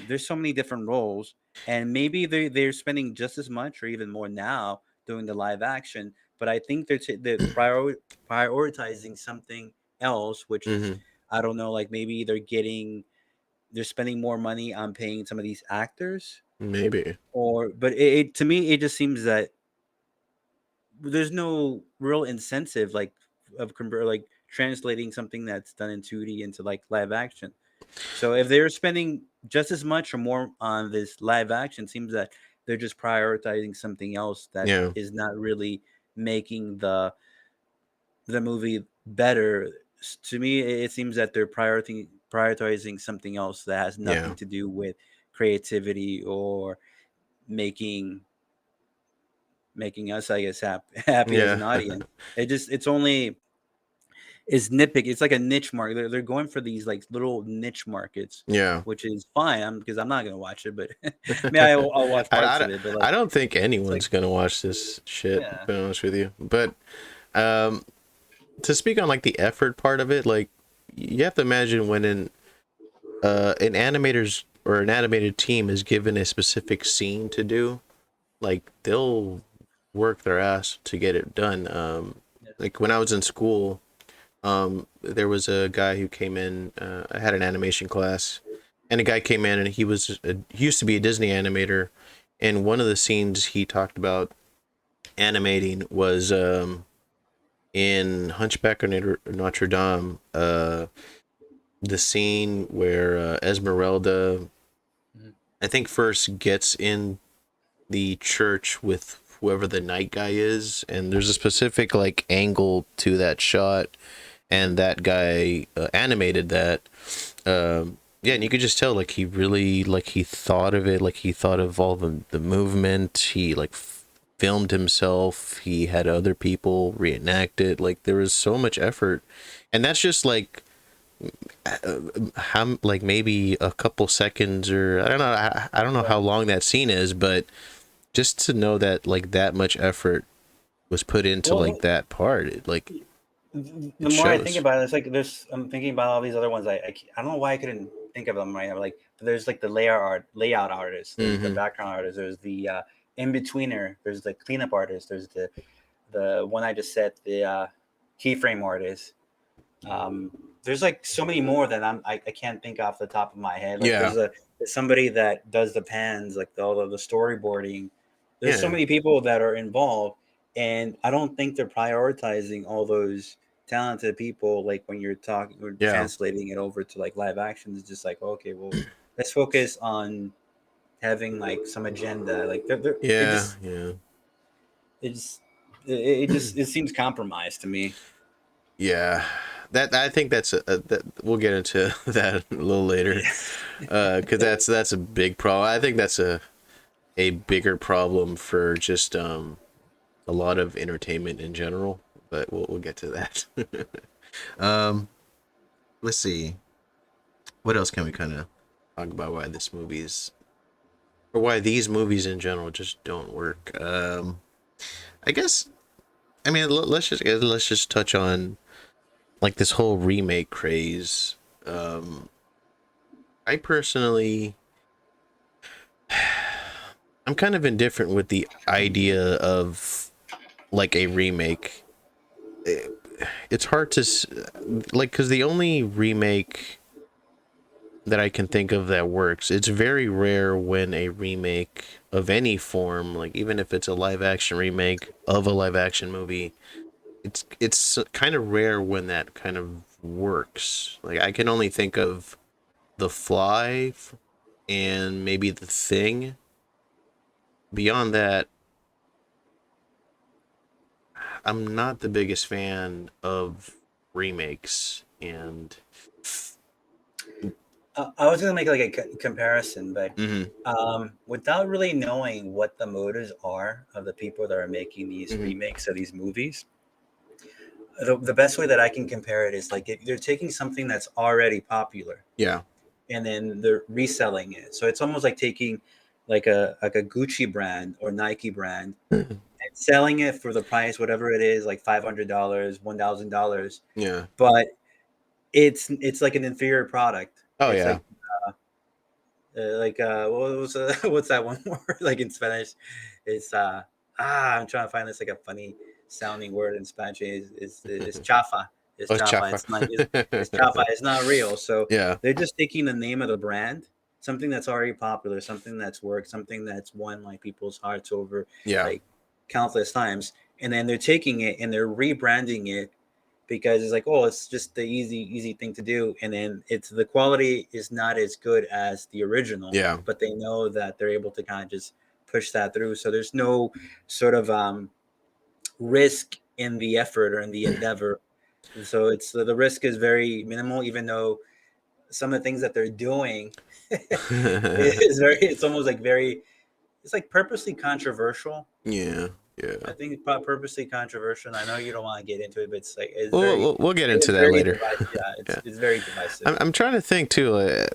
There's so many different roles, and maybe they're spending just as much or even more now doing the live action. But I think prioritizing something else, which is, Mm-hmm. I don't know, like maybe they're spending more money on paying some of these actors, Maybe. or but to me it just seems that there's no real incentive like like translating something that's done in 2D into like live action. So if they're spending just as much or more on this live action, seems that they're just prioritizing something else that Yeah. is not really making the movie better. To me, it seems that they're prioritizing something else that has Yeah. nothing to do with creativity or making making us, I guess, happy, happy as Yeah. an audience. It's only is nitpicky. It's like a niche market. They're going for these like little niche markets, Yeah. which is fine. Because I'm not gonna watch it, but I mean, I'll watch parts of it. But I like, don't think it's like, anyone's gonna watch this shit, to yeah, be honest with you. But um, to speak on like the effort part of it, like you have to imagine when an animator's or an animated team is given a specific scene to do, like they'll work their ass to get it done. yes. Like when I was in school, there was a guy who came in. I had an animation class, and a guy came in, and he used to be a Disney animator, and one of the scenes he talked about animating was in Hunchback of Notre Dame. The scene where Esmeralda, Mhm. I think, first gets in the church with whoever the night guy is, and there's a specific like angle to that shot, and that guy animated that. Yeah, and you could just tell like he really like he thought of it, like he thought of all the movement. He like filmed himself. He had other people reenact it. Like there was so much effort, and that's just like how like maybe a couple seconds or I don't know. I don't know how Yeah. long that scene is, but just to know that like that much effort was put into like Well, that part, like the it more I think shows. about it, it's like I'm thinking about all these other ones. I don't know why I couldn't think of them right now. Like there's like the layout artists, there's the Mm-hmm. background artist, there's the in betweener, there's the cleanup artist, there's the one I just said, the keyframe artist. Um, there's like so many more that I can't think off the top of my head. Like Yeah. there's somebody that does the pans, like all of the storyboarding. There's so Yeah. many people that are involved, and I don't think they're prioritizing all those talented people. Like when you're talking or Yeah. translating it over to like live action, it's just like, okay, well, let's focus on having like some agenda. Like it Yeah. just Yeah. it just it just it seems compromised to me. Yeah. That I think that we'll get into that a little later, Yeah. because that's a big problem. I think that's a bigger problem for just a lot of entertainment in general. But we'll get to that. um, let's see. What else can we kind of talk about? Why this movie's or why these movies in general just don't work. I guess I mean let's just touch on like this whole remake craze. Um, I personally, I'm kind of indifferent with the idea of like a remake. It- It's hard to like because the only remake that I can think of that works. It's very rare when a remake of any form, like even if it's a live action remake of a live action movie, it's kind of rare when that kind of works. Like I can only think of The Fly and maybe The Thing. Beyond that, I'm not the biggest fan of remakes and I was gonna make like a comparison, but mm-hmm, without really knowing what the motives are of the people that are making these mm-hmm, remakes of these movies, the best way that I can compare it is like if they're taking something that's already popular yeah. and then they're reselling it. So it's almost like taking like a Gucci brand or Nike brand and selling it for the price, whatever it is, like $500, $1,000, Yeah. but it's like an inferior product. Oh It's yeah. like what was what's that one word like in Spanish? It's I'm trying to find this like a funny sounding word in Spanish. Is chafa. It's Oh, chafa. chafa. It's not. It's chafa. It's not real. So Yeah. they're just taking the name of the brand, something that's already popular, something that's worked, something that's won like people's hearts over Yeah. like countless times, and then they're taking it and they're rebranding it because it's like, oh, it's just the easy thing to do, and then it's the quality is not as good as the original, Yeah. but they know that they're able to kind of just push that through, so there's no sort of risk in the effort or in the endeavor, and so it's the risk is very minimal, even though some of the things that they're doing is very, it's almost like very, it's like purposely controversial, Yeah. I Yeah. think it's purposely controversial. And I know you don't want to get into it, but it's like We'll get into it's that very later. divisive. Yeah, Yeah. it's very divisive. I'm trying to think too.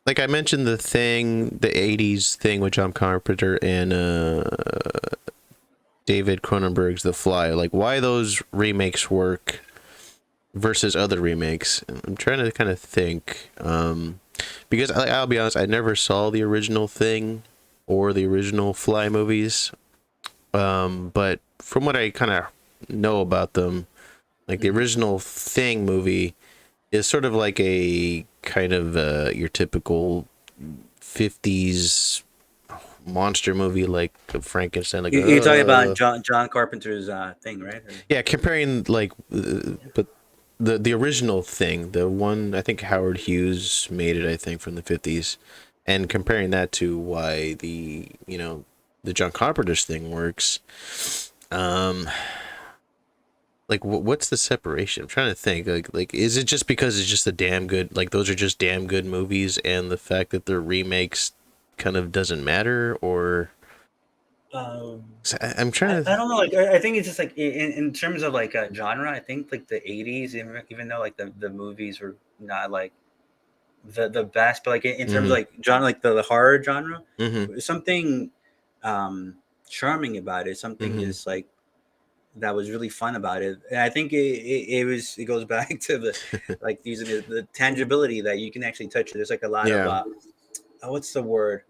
Like I mentioned, the thing, the '80s thing with John Carpenter and David Cronenberg's The Fly. Like why those remakes work versus other remakes. I'm trying to kind of think. Because I'll be honest, I never saw the original Thing or the original Fly movies. But from what I kind of know about them, like the Mhm. original Thing movie is sort of like a kind of your typical 50s monster movie, like Frankenstein, like You're talking about John Carpenter's thing, right? yeah, comparing like but the original Thing, the one I think Howard Hughes made it, I think from the 50s, and comparing that to why the John Carpenter's Thing works. um like what's the separation? I'm trying to think. Like is it just because it's just a damn good, like those are just damn good movies, and the fact that they're remakes kind of doesn't matter, or Um, I'm trying to I don't know. Like I think it's just like in terms of like genre. I think like the '80s, even though like the movies were not like the best, but like in terms of mm-hmm, like genre, like the horror genre, mm-hmm, there's something um charming about it. Something mm-hmm. just like that was really fun about it. And I think it goes back to the like using the tangibility that you can actually touch it. There's like a lot of Yeah, what's the word?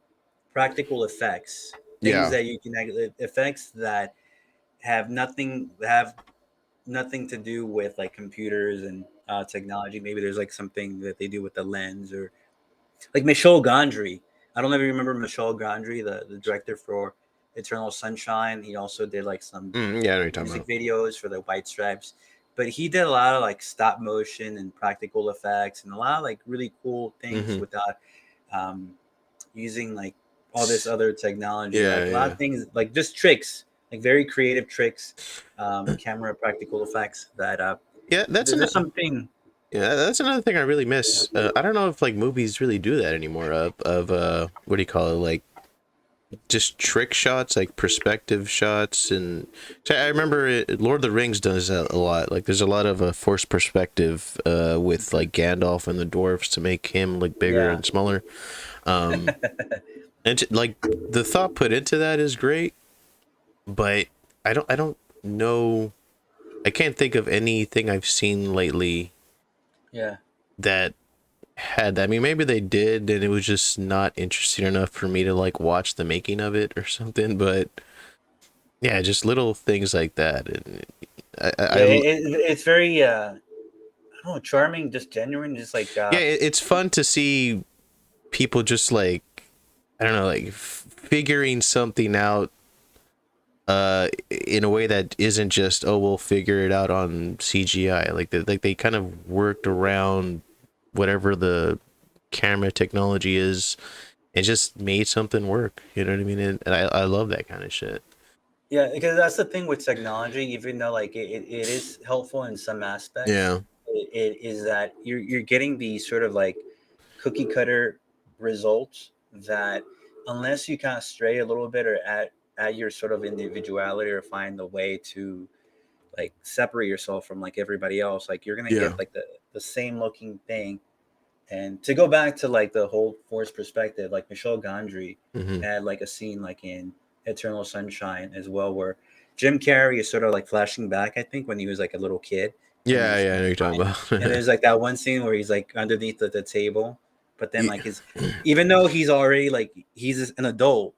Practical effects, things yeah. that you can effects that have nothing to do with like computers and technology. Maybe there's like something that they do with the lens or like Michel Gondry. I don't know if you remember Michel Gondry, the director for Eternal Sunshine. He also did like some Yeah, I know what you're talking music about. videos for the White Stripes, but he did a lot of like stop motion and practical effects and a lot of like really cool things Mm-hmm. without um, using like all this other technology. Yeah, Like a lot yeah, of things, like just tricks, like very creative tricks, camera practical effects that yeah. there's something. Yeah, that's another thing I really miss. I don't know if like movies really do that anymore. Of what do you call it? Like just trick shots, like perspective shots, and so I remember Lord of the Rings does that a lot. Like there's a lot of forced perspective with like Gandalf and the dwarves to make him look bigger Yeah. and smaller. Um, and like the thought put into that is great, but I don't know. I can't think of anything I've seen lately Yeah. that had that. I mean, maybe they did, and it was just not interesting enough for me to like watch the making of it or something. But yeah, just little things like that. And Yeah, it's very I don't know, charming, just genuine, just like yeah, it's fun to see people just like I don't know, like figuring something out in a way that isn't just, oh, we'll figure it out on CGI. Like they kind of worked around whatever the camera technology is and just made something work. You know what I mean? And I love that kind of shit. yeah, because that's the thing with technology. Even though like it is helpful in some aspects, Yeah. it is that you're getting these sort of like cookie cutter results that unless you kind of stray a little bit or add your sort of individuality or find the way to like separate yourself from like everybody else, like you're gonna Yeah. get like the same looking thing. And to go back to like the whole force perspective, like Michel Gondry Hmm. had like a scene like in Eternal Sunshine as well, where Jim Carrey is sort of like flashing back, I think, when he was like a little kid and Yeah, he's yeah, I know what you're talking and about. there's like that one scene where he's like underneath the table, but then like his even though he's already like he's an adult,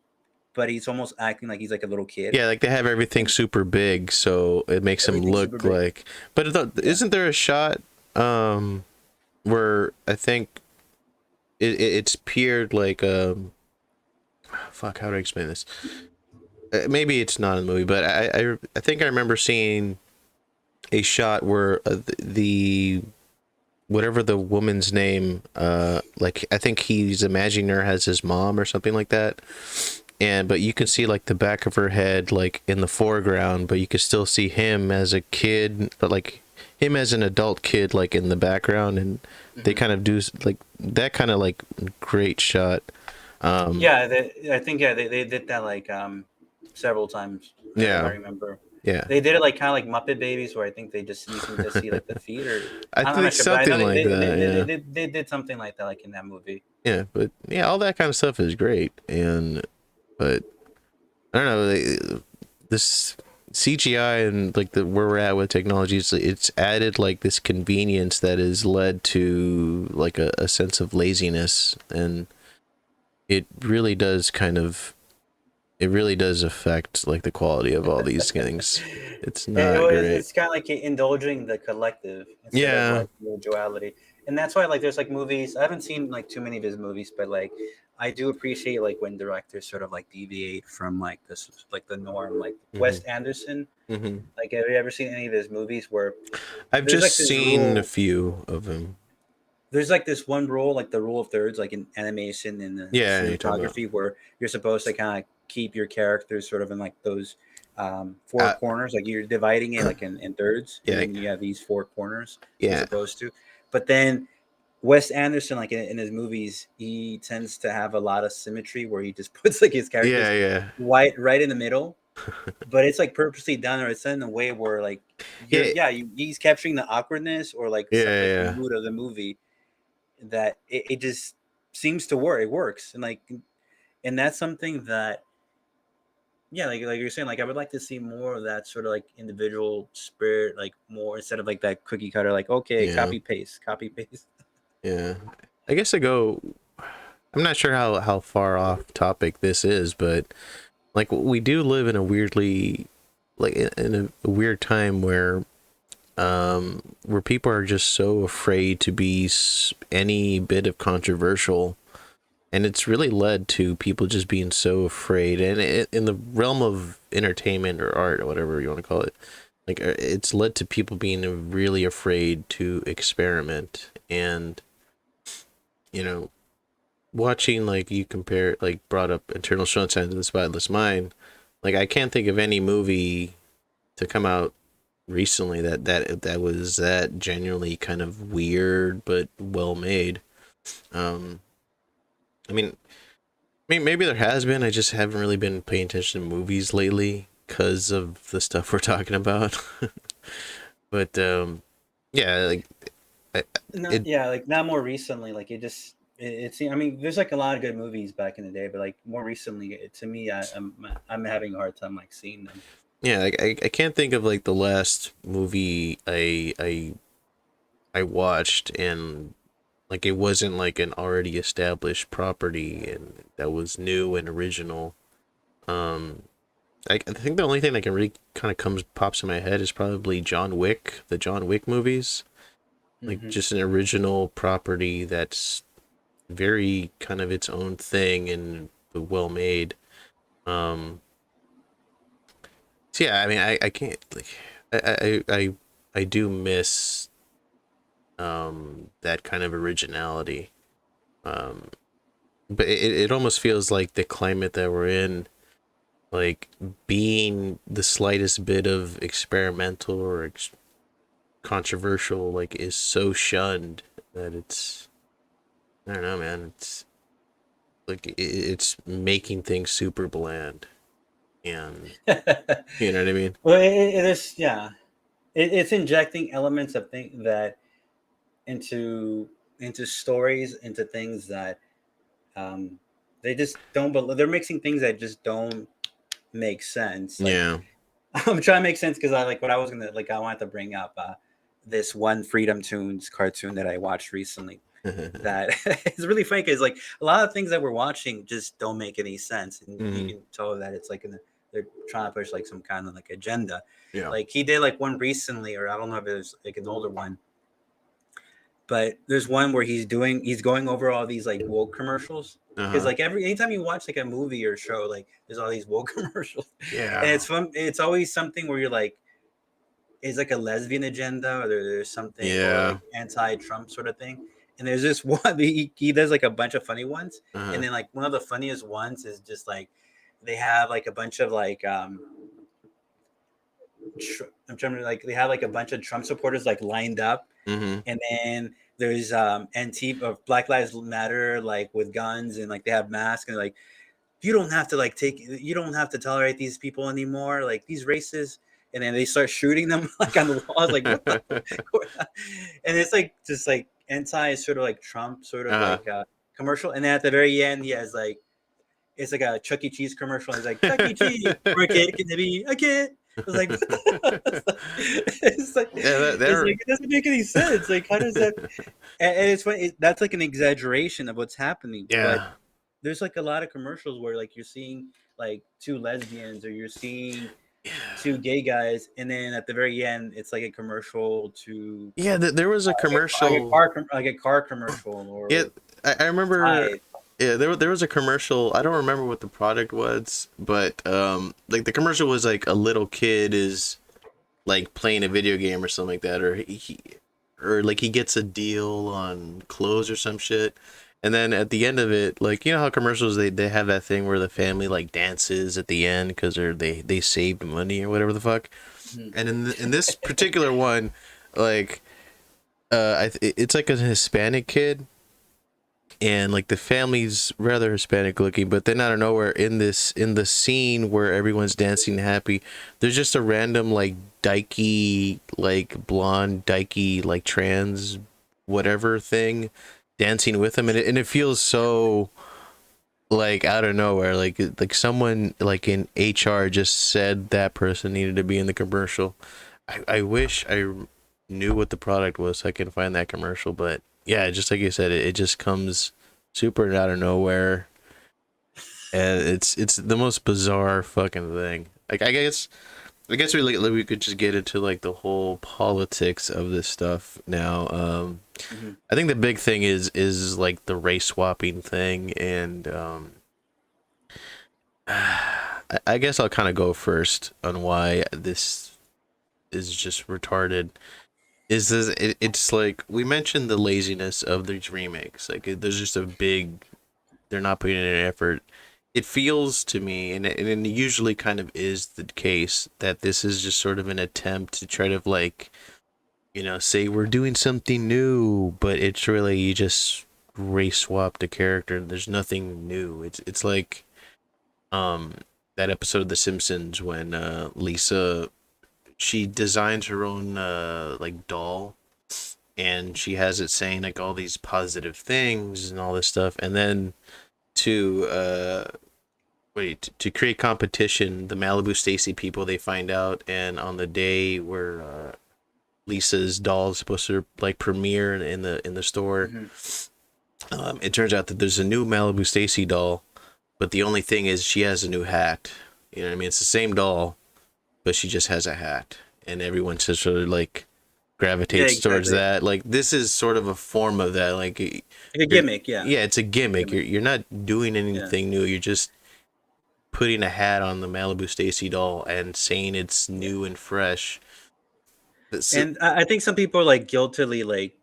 but he's almost acting like he's like a little kid Yeah, like they have everything and super big, so it makes them everything's super look big. like. But Yeah. isn't there a shot where I think it's peered like fuck, how do I explain this? Maybe it's not in the movie, but I think I remember seeing a shot where the whatever the woman's name, like I think he's imagining her as his mom or something like that, and but you can see like the back of her head like in the foreground, but you can still see him as a kid, but like him as an adult kid like in the background, and they Mhm. kind of do like that kind of like great shot. um Yeah, I think yeah they did that like several times, if I Yeah, remember. yeah. They did it like kind of like Muppet Babies, where I think they just you can just see like the feet, or I I'm think not sure, but I know something like that. Yeah, they did something like that, like in that movie. yeah. But yeah, all that kind of stuff is great. And but I don't know. This CGI and like the where we're at with technology, it's added like this convenience that has led to like a sense of laziness, and it really does kind of it really does affect like the quality of all these things. It's not great. It's kind of like indulging the collective instead of Yeah. like individuality, and that's why like there's like movies. I haven't seen like too many of his movies, but like I do appreciate like when directors sort of like deviate from like this like the norm. Like Hmm. Wes Anderson. Hmm. Like, have you ever seen any of his movies where I've there's just like this seen a rule? few of them. There's like this one rule, like the rule of thirds, like in animation and the Yeah, you're talking about. cinematography, where you're supposed to kind of keep your characters sort of in like those four Uh, corners, like you're dividing it like in thirds, and yeah, then you have these four corners you're yeah, supposed to. But then Wes Anderson, like in his movies, he tends to have a lot of symmetry where he just puts like his characters yeah, right in the middle, but it's like purposely done, or it's done in a way where like yeah, he's capturing the awkwardness or like yeah, like the yeah, mood of the movie, that it just seems to work. It works, and like, and that's something that, yeah, like you're saying, like I would like to see more of that sort of like individual spirit, like more instead of like that cookie cutter, like okay, yeah, copy paste. yeah. I guess I go. I'm not sure how far off topic this is, but like we do live in a weirdly, like in a weird time where people are just so afraid to be any bit of controversial, and it's really led to people just being so afraid, and in the realm of entertainment or art or whatever you want to call it, like it's led to people being really afraid to experiment. And you know, watching like you compare, like brought up Eternal Sunshine of the Spotless Mind, like I can't think of any movie to come out recently that was that genuinely kind of weird but well made. um I mean, maybe there has been. I just haven't really been paying attention to movies lately because of the stuff we're talking about. But yeah, like I, Not it. yeah, like not more recently. Like it just it's. I mean, there's like a lot of good movies back in the day, but like more recently, to me, I'm having a hard time like seeing them. Yeah, like I can't think of like the last movie I watched, and like it wasn't like an already established property and that was new and original. Um, I think the only thing that can really kind of pops in my head is probably John Wick, the John Wick movies. Like Hmm. just an original property that's very kind of its own thing and well made. Um, so yeah, I mean, I can't like I do miss that kind of originality. Um, but it almost feels like the climate that we're in, like being the slightest bit of experimental or controversial, like is so shunned that it's, I don't know, man. It's like it's making things super bland, and you know what I mean. Well, it is, yeah. It's injecting elements of thing that into stories, into things that um, they just don't. But they're mixing things that just don't make sense. Like Yeah. I'm trying to make sense because I like what I was gonna like. I wanted to bring up this one Freedom Tunes cartoon that I watched recently. That is really funny because like a lot of things that we're watching just don't make any sense, and you Hmm. can tell that it's like they're trying to push like some kind of like agenda. Yeah. Like he did like one recently, or I don't know if it was like an older one, but there's one where he's going over all these like woke commercials, Uh because huh. like anytime you watch like a movie or show, like there's all these woke commercials, and Yeah. it's fun. It's always something where you're like, it's like a lesbian agenda, or there's something, or Yeah. like anti-Trump sort of thing. And there's this one, he does like a bunch of funny ones, Uh and huh. then like one of the funniest ones is just like they have like a bunch of like I'm trying to like they have like a bunch of Trump supporters like lined up, Hmm. and then there's Antifa of Black Lives Matter like with guns, and like they have masks, and like you don't have to you don't have to tolerate these people anymore, like these races. And then they start shooting them like on the wall. I was like, what the? And it's like just like anti sort of like Trump sort of Uh-huh. like commercial. And then at the very end, he has like it's like a Chuck E. Cheese commercial. And he's like, Chuck E. Cheese, we're kid can be a kid. I was like, what the? It's like, Yeah, it's they're like it doesn't make any sense. Like, how does that? And it's funny. That's like an exaggeration of what's happening. But yeah. there's like a lot of commercials where like you're seeing like two lesbians or you're seeing two gay guys, and then at the very end, it's like a commercial to Yeah, there was a commercial. like a car commercial Yeah, or I remember. Tide. Yeah, there was a commercial. I don't remember what the product was, but like the commercial was like a little kid is like playing a video game or something like that, or or like he gets a deal on clothes or some shit. And then at the end of it, like you know how commercials they have that thing where the family like dances at the end because they saved money or whatever the fuck. Mhm. And in this particular one, like it's like a Hispanic kid, and like the family's rather Hispanic looking, but then out of nowhere in the scene where everyone's dancing happy, there's just a random like dykey, like blonde dykey, like trans whatever thing dancing with him, and it feels so like out of nowhere, like someone like in HR just said that person needed to be in the commercial. I wish I knew what the product was so I can find that commercial, but yeah, just like you said, it just comes super out of nowhere, and it's the most bizarre fucking thing. Like I guess we could just get into like the whole politics of this stuff now. Mhm. I think the big thing is like the race swapping thing, and I guess I'll kind of go first on why this is just retarded. It's like we mentioned the laziness of these remakes. Like there's just a big, they're not putting in an effort. It feels to me, and it usually kind of is the case, that this is just sort of an attempt to try to like, say we're doing something new, but it's really you just race swapped a character. There's nothing new. It's like um that episode of The Simpsons when Lisa, she designs her own like doll, and she has it saying like all these positive things and all this stuff, and then to to create competition, the Malibu Stacy people, they find out, and on the day where Lisa's doll is supposed to like premiere in the store, Mhm. it turns out that there's a new Malibu Stacy doll, but the only thing is she has a new hat. You know what I mean? It's the same doll, but she just has a hat, and everyone just sort of like Yeah, gravitates towards exactly. that. Like this is sort of a form of that. Like Like a you're, gimmick. Yeah, yeah, it's a gimmick. gimmick. You're not doing Yeah. anything new. You're just putting a hat on the Malibu Stacy doll and saying it's Yeah. new and fresh. That's, And I think some people like guiltily like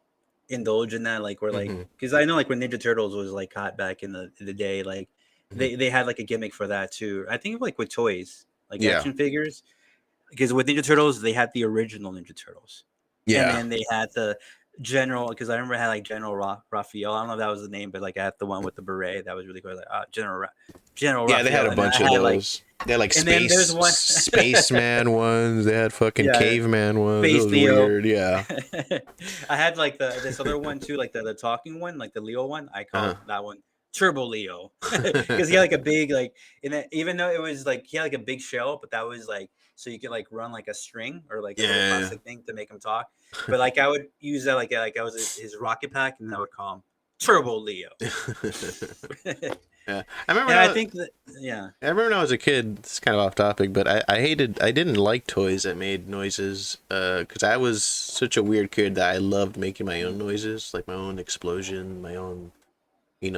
indulge in that, like we're like, mm-hmm, because I know like when Ninja Turtles was like hot back in the day, like mm-hmm. they had like a gimmick for that too. I think like with toys, like Yeah, action figures, because with Ninja Turtles they had the original Ninja Turtles, and yeah, then they had the General. Because I remember I had like General Raphael. I don't know if that was the name, but like I had the one with the beret that was really cool. Like General yeah. They had Raphael, a and then bunch I of had like, those. They had like and then there's one, spaceman ones. They had fucking yeah, caveman ones. It Space was Leo. weird. Yeah. I had like this other one too, like the talking one, like the Leo one. I Uh-huh. called that one Turbo Leo because he had like a big like in it, even though it was like he had like a big shell, but that was like so you could like run like a string or like a little Yeah. plastic thing to make him talk. But like I would use that like I was his rocket pack, and I would call him Turbo Leo. Yeah. I remember And when I I was, think that yeah. I remember when I was a kid. This is kind of off topic, but I didn't like toys that made noises. Because I was such a weird kid that I loved making my own noises, like my own explosion, my own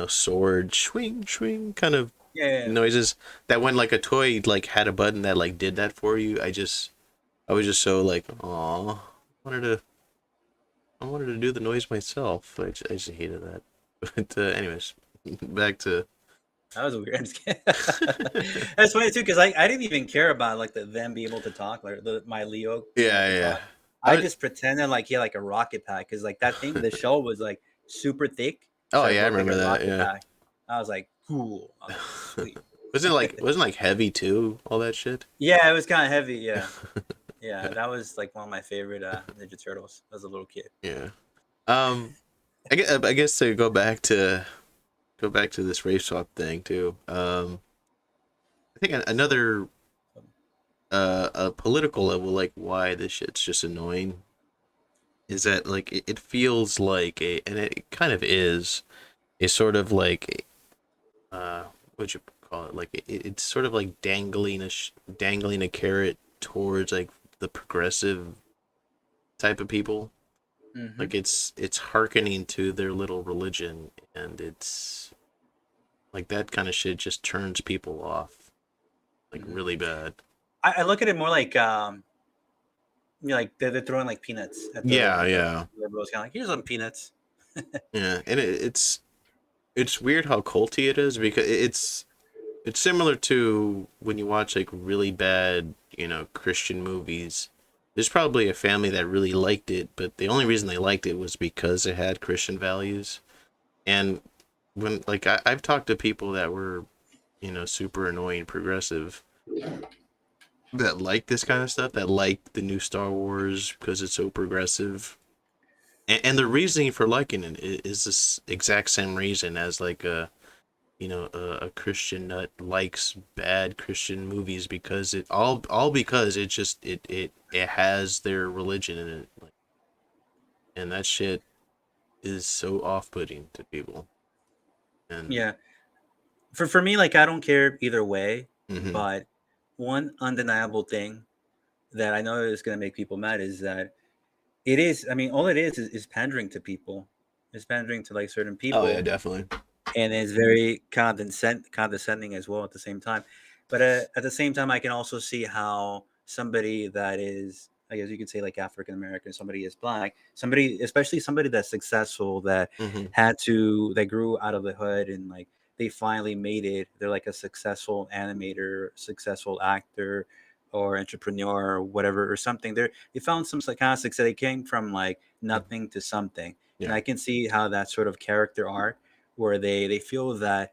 sword swing swing kind of Yeah, yeah, yeah. noises. That when like a toy like had a button that like did that for you, I was just so like, aw, wanted to I wanted to do the noise myself. I just hated that. But anyways, back to That was a weird. I'm just kidding. That's funny too, because I didn't even care about like them being able to talk, like my Leo being able yeah, to yeah. talk. I just pretended like he had like a rocket pack, because like that thing, the shell was like super thick, Oh so it yeah, I looked like remember a that. rocket Yeah. pack. I was like, cool. I was like, sweet. wasn't like heavy too, all that shit. Yeah, it was kind of heavy. Yeah, yeah, that was like one of my favorite Ninja Turtles as a little kid. Yeah. Um, I guess to go back to this race swap thing too. I think another a political level, like why this shit's just annoying, is that like it feels like and it kind of is a sort of like what'd you call it? Like it's sort of like dangling a carrot towards like the progressive type of people. Hmm. Like it's hearkening to their little religion, and it's like that kind of shit just turns people off like Hmm. really bad. I look at it more like like they're throwing like peanuts Yeah, at the yeah, liberals, kind of like here's some peanuts. yeah, and it's weird how culty it is because it's similar to when you watch like really bad, Christian movies. There's probably a family that really liked it, but the only reason they liked it was because it had Christian values. And when like I've talked to people that were, super annoying progressive that like this kind of stuff, that like the new Star Wars because it's so progressive. And the reasoning for liking it is this exact same reason as like a Christian nut likes bad Christian movies because all because it just it has their religion in it, like, and that shit is so off-putting to people. And Yeah, for me, like I don't care either way, hmm but one undeniable thing that I know is going to make people mad is that it is. I mean, all it is pandering to people. It's pandering to like certain oh yeah, people, definitely. and it's very condescending as well at the same time. But at the same time, I can also see how somebody that is, I guess you could say, like African American, somebody is black, somebody, especially somebody that's successful, that hmm that grew out of the hood and like they finally made it. They're like a successful animator, successful actor, or entrepreneur, or whatever, or something. They found some kind of success. They came from like nothing to something, and Yeah, I can see how that sort of character arc where they feel that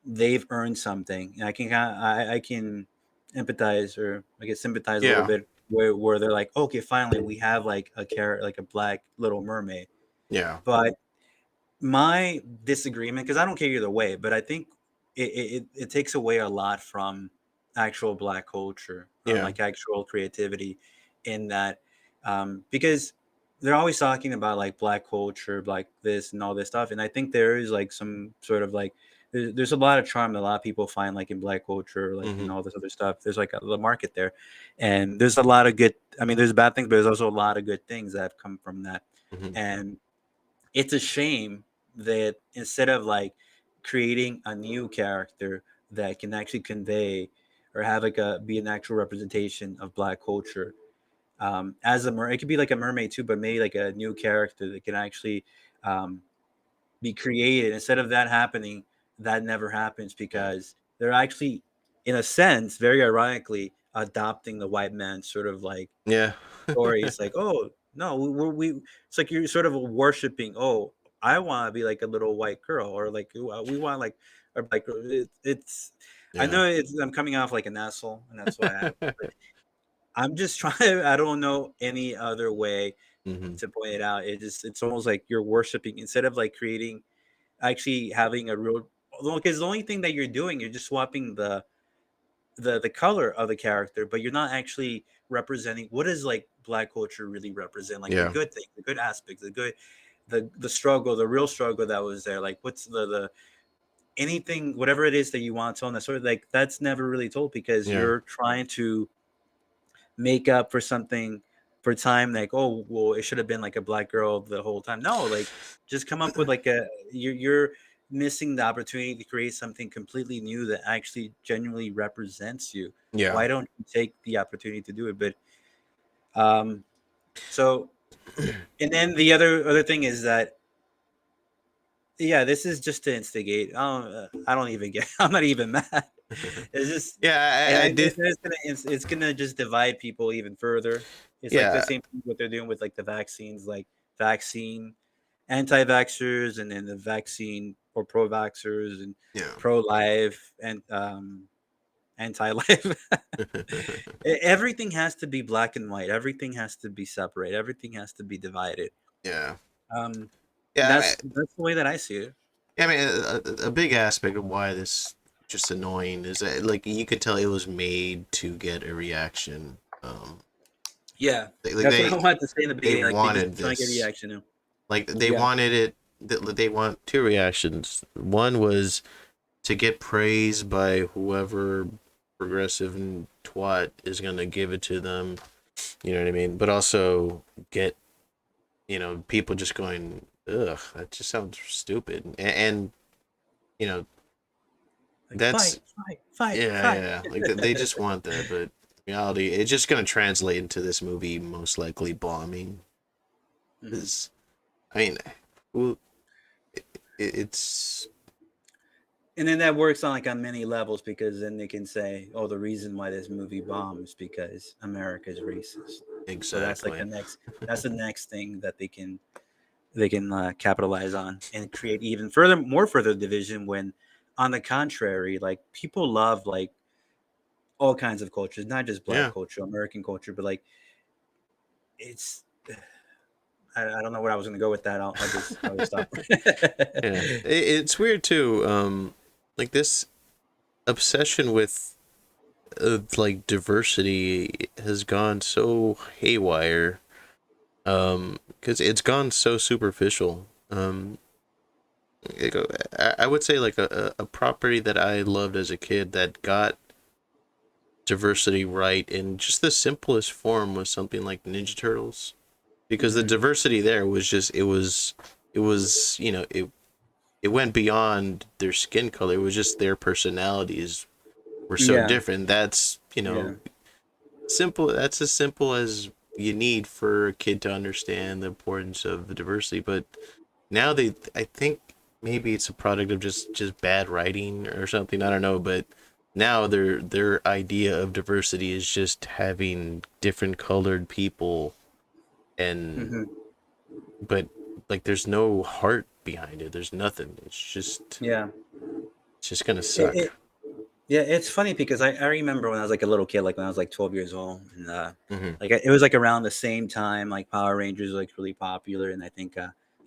they've earned something, and I can empathize, or I guess sympathize a little yeah, bit, where they're like, okay, finally we have like a character, like a black Little Mermaid. yeah, But my disagreement, because I don't care either way, but I think it takes away a lot from actual black culture, yeah, like actual creativity, in that, because they're always talking about like black culture, like this and all this stuff, and I think there is like some sort of like there's a lot of charm that a lot of people find like in black culture, like in hmm all this other stuff. There's like the market there, and there's a lot of good. I mean, there's bad things, but there's also a lot of good things that have come from that, hmm and it's a shame that instead of like creating a new character that can actually convey or have like a be an actual representation of black culture, as a it could be like a mermaid too, but maybe like a new character that can actually um, be created. Instead of that happening, that never happens yeah, because they're actually, in a sense, very ironically, adopting the white man's sort of like yeah, story. It's like, oh no, it's like you're sort of worshiping. Oh, I want to be like a little white girl, or like we want like, or like it's. I yeah. know I'm coming off like an asshole, and that's why but I'm just trying. I don't know any other way hmm to point it out. It's almost like you're worshiping instead of like creating, actually having a real. Because the only thing that you're doing, you're just swapping the color of the character, but you're not actually representing what does like black culture really represent, like the Yeah, good things, the good aspects, the struggle, the real struggle that was there. Like what's the anything, whatever it is that you want to tell, and that sort of like that's never really told because yeah, you're trying to make up for something for time, like, oh well, it should have been like a black girl the whole time. No, like just come up with like a you're missing the opportunity to create something completely new that actually genuinely represents you. yeah, Why don't you take the opportunity to do it? But um so, and then the other thing is that, yeah, this is just to instigate. I don't even get. I'm not even mad. It's just, and yeah. I did. it's gonna just divide people even further. It's like the Yeah, same thing what they're doing with like the vaccines, like vaccine anti-vaxxers, and then the vaccine. or pro-vaxxers and Yeah. pro-life and anti-life. Everything has to be black and white. Everything has to be separate. Everything has to be divided. Yeah. Um, Yeah. that's the way that I see it. I mean, a big aspect of why this just annoying is that like you could tell it was made to get a reaction. Yeah, Like that's what I they wanted to say in the they beginning. Like they just wanted trying to get this. reaction now. Like they Yeah. wanted it. They want two reactions. One was to get praise by whoever progressive and twat is gonna give it to them. You know what I mean? But also get people just going, ugh, that just sounds stupid. And you know Like that's fight, fight, fight, yeah, fight. yeah. Like they just want that, but in reality, it's just gonna translate into this movie most likely bombing. Mhm. Is I mean, well, it's And then that works on like on many levels because then they can say, "Oh, the reason why this movie bombs because America's racist." So that's like exactly. the next thing that they can capitalize on and create even further division. When, on the contrary, like people love like all kinds of cultures, not just black Yeah, culture, American culture, but like it's. I don't know where I was going to go with that. I'll just stop. yeah. It's weird too. Like this obsession with like diversity has gone so haywire. Because it's gone so superficial. I would say like a property that I loved as a kid that got diversity right in just the simplest form was something like Ninja Turtles, because the Mhm. diversity there was just it was it went beyond their skin color. It was just their personalities were so Yeah, different. That's yeah. simple. That's as simple as you need for a kid to understand the importance of the diversity. But now I think maybe it's a product of just bad writing or something. I don't know, but now their idea of diversity is just having different colored people, and Hmm. but like there's no heart behind it. There's nothing. Yeah. It's just gonna It, suck. it, yeah, it's funny because I remember when I was like a little kid, like when I was like 12 years old, and Hmm. like it was like around the same time like Power Rangers was like really popular, and I think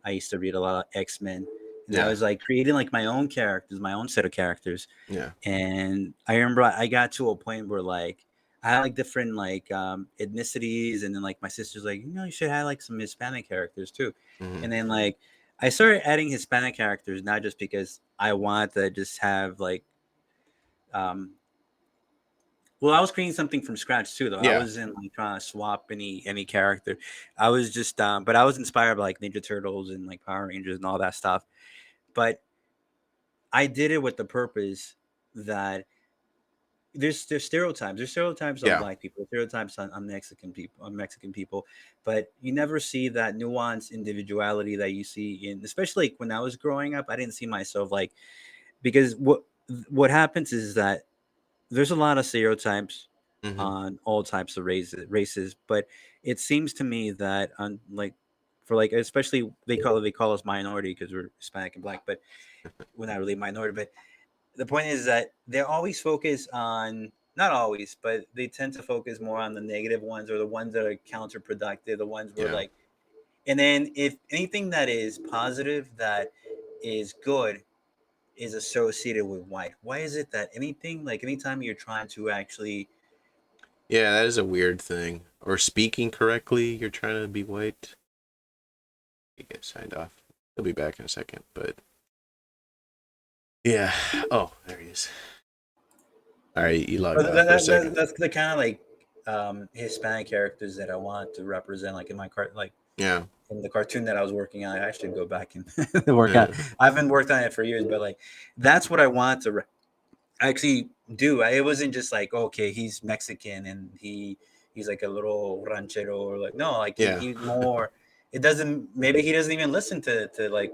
I used to read a lot of X-Men, and I Yeah, was like creating like my own characters, my own set of characters, yeah. and I remember I got to a point where like I had like different like ethnicities, and then like my sister's like, you should have like some Hispanic characters too, Hmm. and then like I started adding Hispanic characters not just because I wanted to just have like um well, I was creating something from scratch too, though. I Yeah. wasn't like trying to swap any character. I was just, but I was inspired by like Ninja Turtles and like Power Rangers and all that stuff. But I did it with the purpose that there's stereotypes. There's stereotypes on Yeah. black people, stereotypes on Mexican people, but you never see that nuanced individuality that you see in, especially like when I was growing up. I didn't see myself like because what happens is that there's a lot of stereotypes Hmm. on all types of races, but it seems to me that on like for like especially they call us minority because we're Hispanic and black, but we're not really minority. But the point is that they're always focused on, not always, but they tend to focus more on the negative ones or the ones that are counterproductive, the ones where Yeah. like, and then if anything that is positive that is good is associated with white. Why is it that anything like anytime you're trying to actually Yeah, that is a weird thing. Or speaking correctly, you're trying to be white. You get signed off. He'll be back in a second, but yeah. Oh, there he is. All right, you logged but off for a second. that's the kind of like Hispanic characters that I want to represent, like in my like Yeah. in the cartoon that I was working on. I should go back and work on. Yeah. I haven't worked on it for years, but like that's what I want to actually do. It wasn't just like okay, he's Mexican and he's like a little ranchero or like no, like Yeah. he's more. It doesn't. Maybe he doesn't even listen to like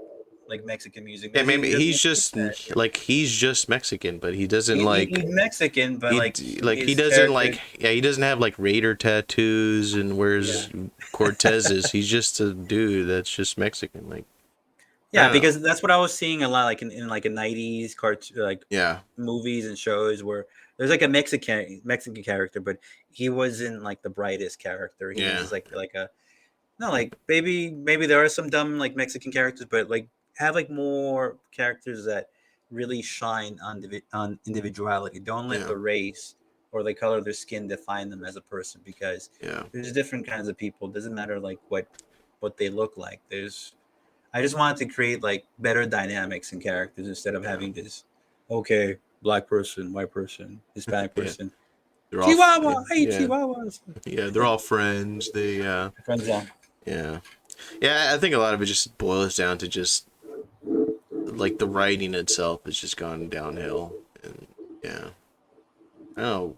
Mexican music. Yeah, Maybe he maybe doesn't he's even think just that. like he's just Mexican, but he doesn't He's like Mexican, but like he his doesn't character, like yeah, he doesn't have like Raider tattoos and yeah, wears Cortezes. He's just a dude that's just Mexican. Like I Yeah, don't know. because that's what I was seeing a lot, like in like a '90s cartoon, like Yeah, movies and shows where there's like a Mexican character, but he wasn't like the brightest character. He was yeah, just like a no, like maybe there are some dumb like Mexican characters, but like have like more characters that really shine on on individuality. Don't let yeah, the race or the color of their skin define them as a person, because yeah, there's different kinds of people. It doesn't matter like what they look like. There's I just wanted to create like better dynamics and characters instead of yeah, having this okay, black person, white person, Hispanic yeah. person. They're all Chihuahua, I hate yeah, Chihuahuas. yeah. They're all friends. They Friends zone. yeah, yeah. I think a lot of it just boils down to just like the writing itself has just gone downhill, and yeah, I don't know.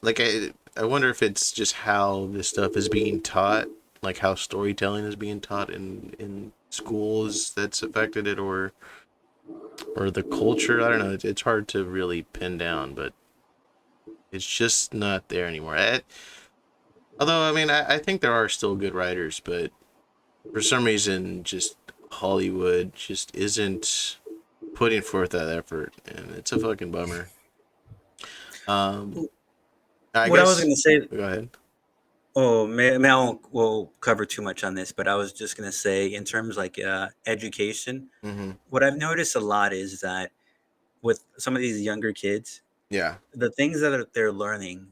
Like I wonder if it's just how this stuff is being taught, like how storytelling is being taught in schools that's affected it, or the culture. I don't know. It's hard to really pin down, but it's just not there anymore. Although I mean, I think there are still good writers, but for some reason, just Hollywood just isn't putting forth that effort, and it's a fucking bummer. Um, I What I was guess. going to say, Go ahead. oh, may I won't cover too much on this, but I was just going to say, in terms like education, Mm-hmm. what I've noticed a lot is that with some of these younger kids, Yeah. the things that they're learning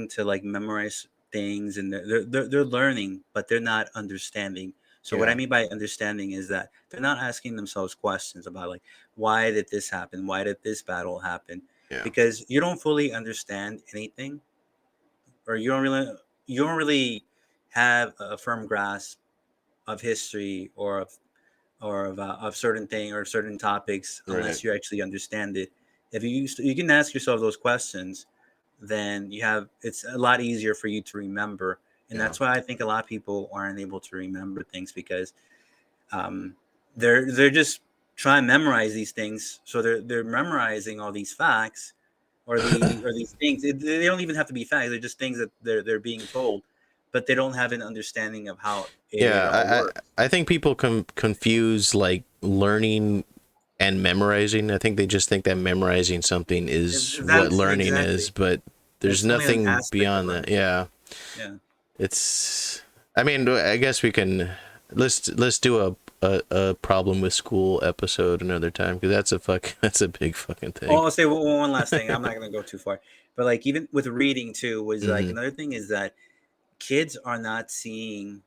to like memorize things, and they're learning, but they're not understanding. So what I Yeah. mean by understanding is that they're not asking themselves questions about like, why did this happen? Why did this battle happen? Yeah. Because you don't fully understand anything, or you don't really have a firm grasp of history of certain thing or certain topics Right. unless you actually understand it. If you can ask yourself those questions, then it's a lot easier for you to remember. And Yeah. that's why I think a lot of people aren't able to remember things, because um, they're just trying to memorize these things. So they're memorizing all these facts, or these things. They don't even have to be facts. They're just things that they're being told, but they don't have an understanding of how it all Yeah. works. I think people confuse like learning and memorizing. I think they just think that memorizing something is what That's learning is, exactly. but there's It's only an nothing aspect of beyond that. learning. Yeah. Yeah. It's. I mean, I guess we can let's do a problem with school episode another time, because that's a big fucking Oh, thing. I'll say one last thing. I'm not gonna go too far, but like even with reading too, was like Mm-hmm. another thing is that kids are not seeing,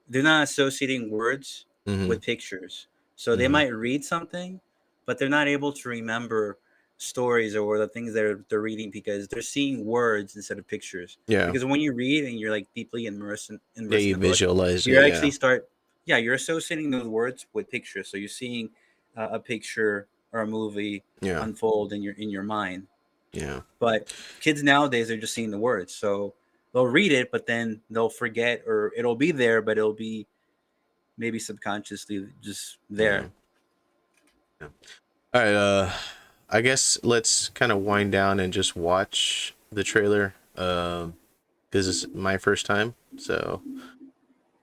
they're not associating words Mm-hmm. with pictures. So they Mm-hmm. might read something, but they're not able to remember stories or the things they're reading, because they're seeing words instead of pictures. Yeah. Because when you read and you're like deeply Yeah. immersed in You the book, visualize you it. Yeah. actually start, yeah, you're associating those words with pictures. So you're seeing a picture or a movie Yeah. unfold in your mind. Yeah. But kids nowadays are just seeing the words, so they'll read it, but then they'll forget, or it'll be there, but it'll be maybe subconsciously just Yeah. there. Yeah. All right. I guess let's kind of wind down and just watch the trailer. This is my first time, so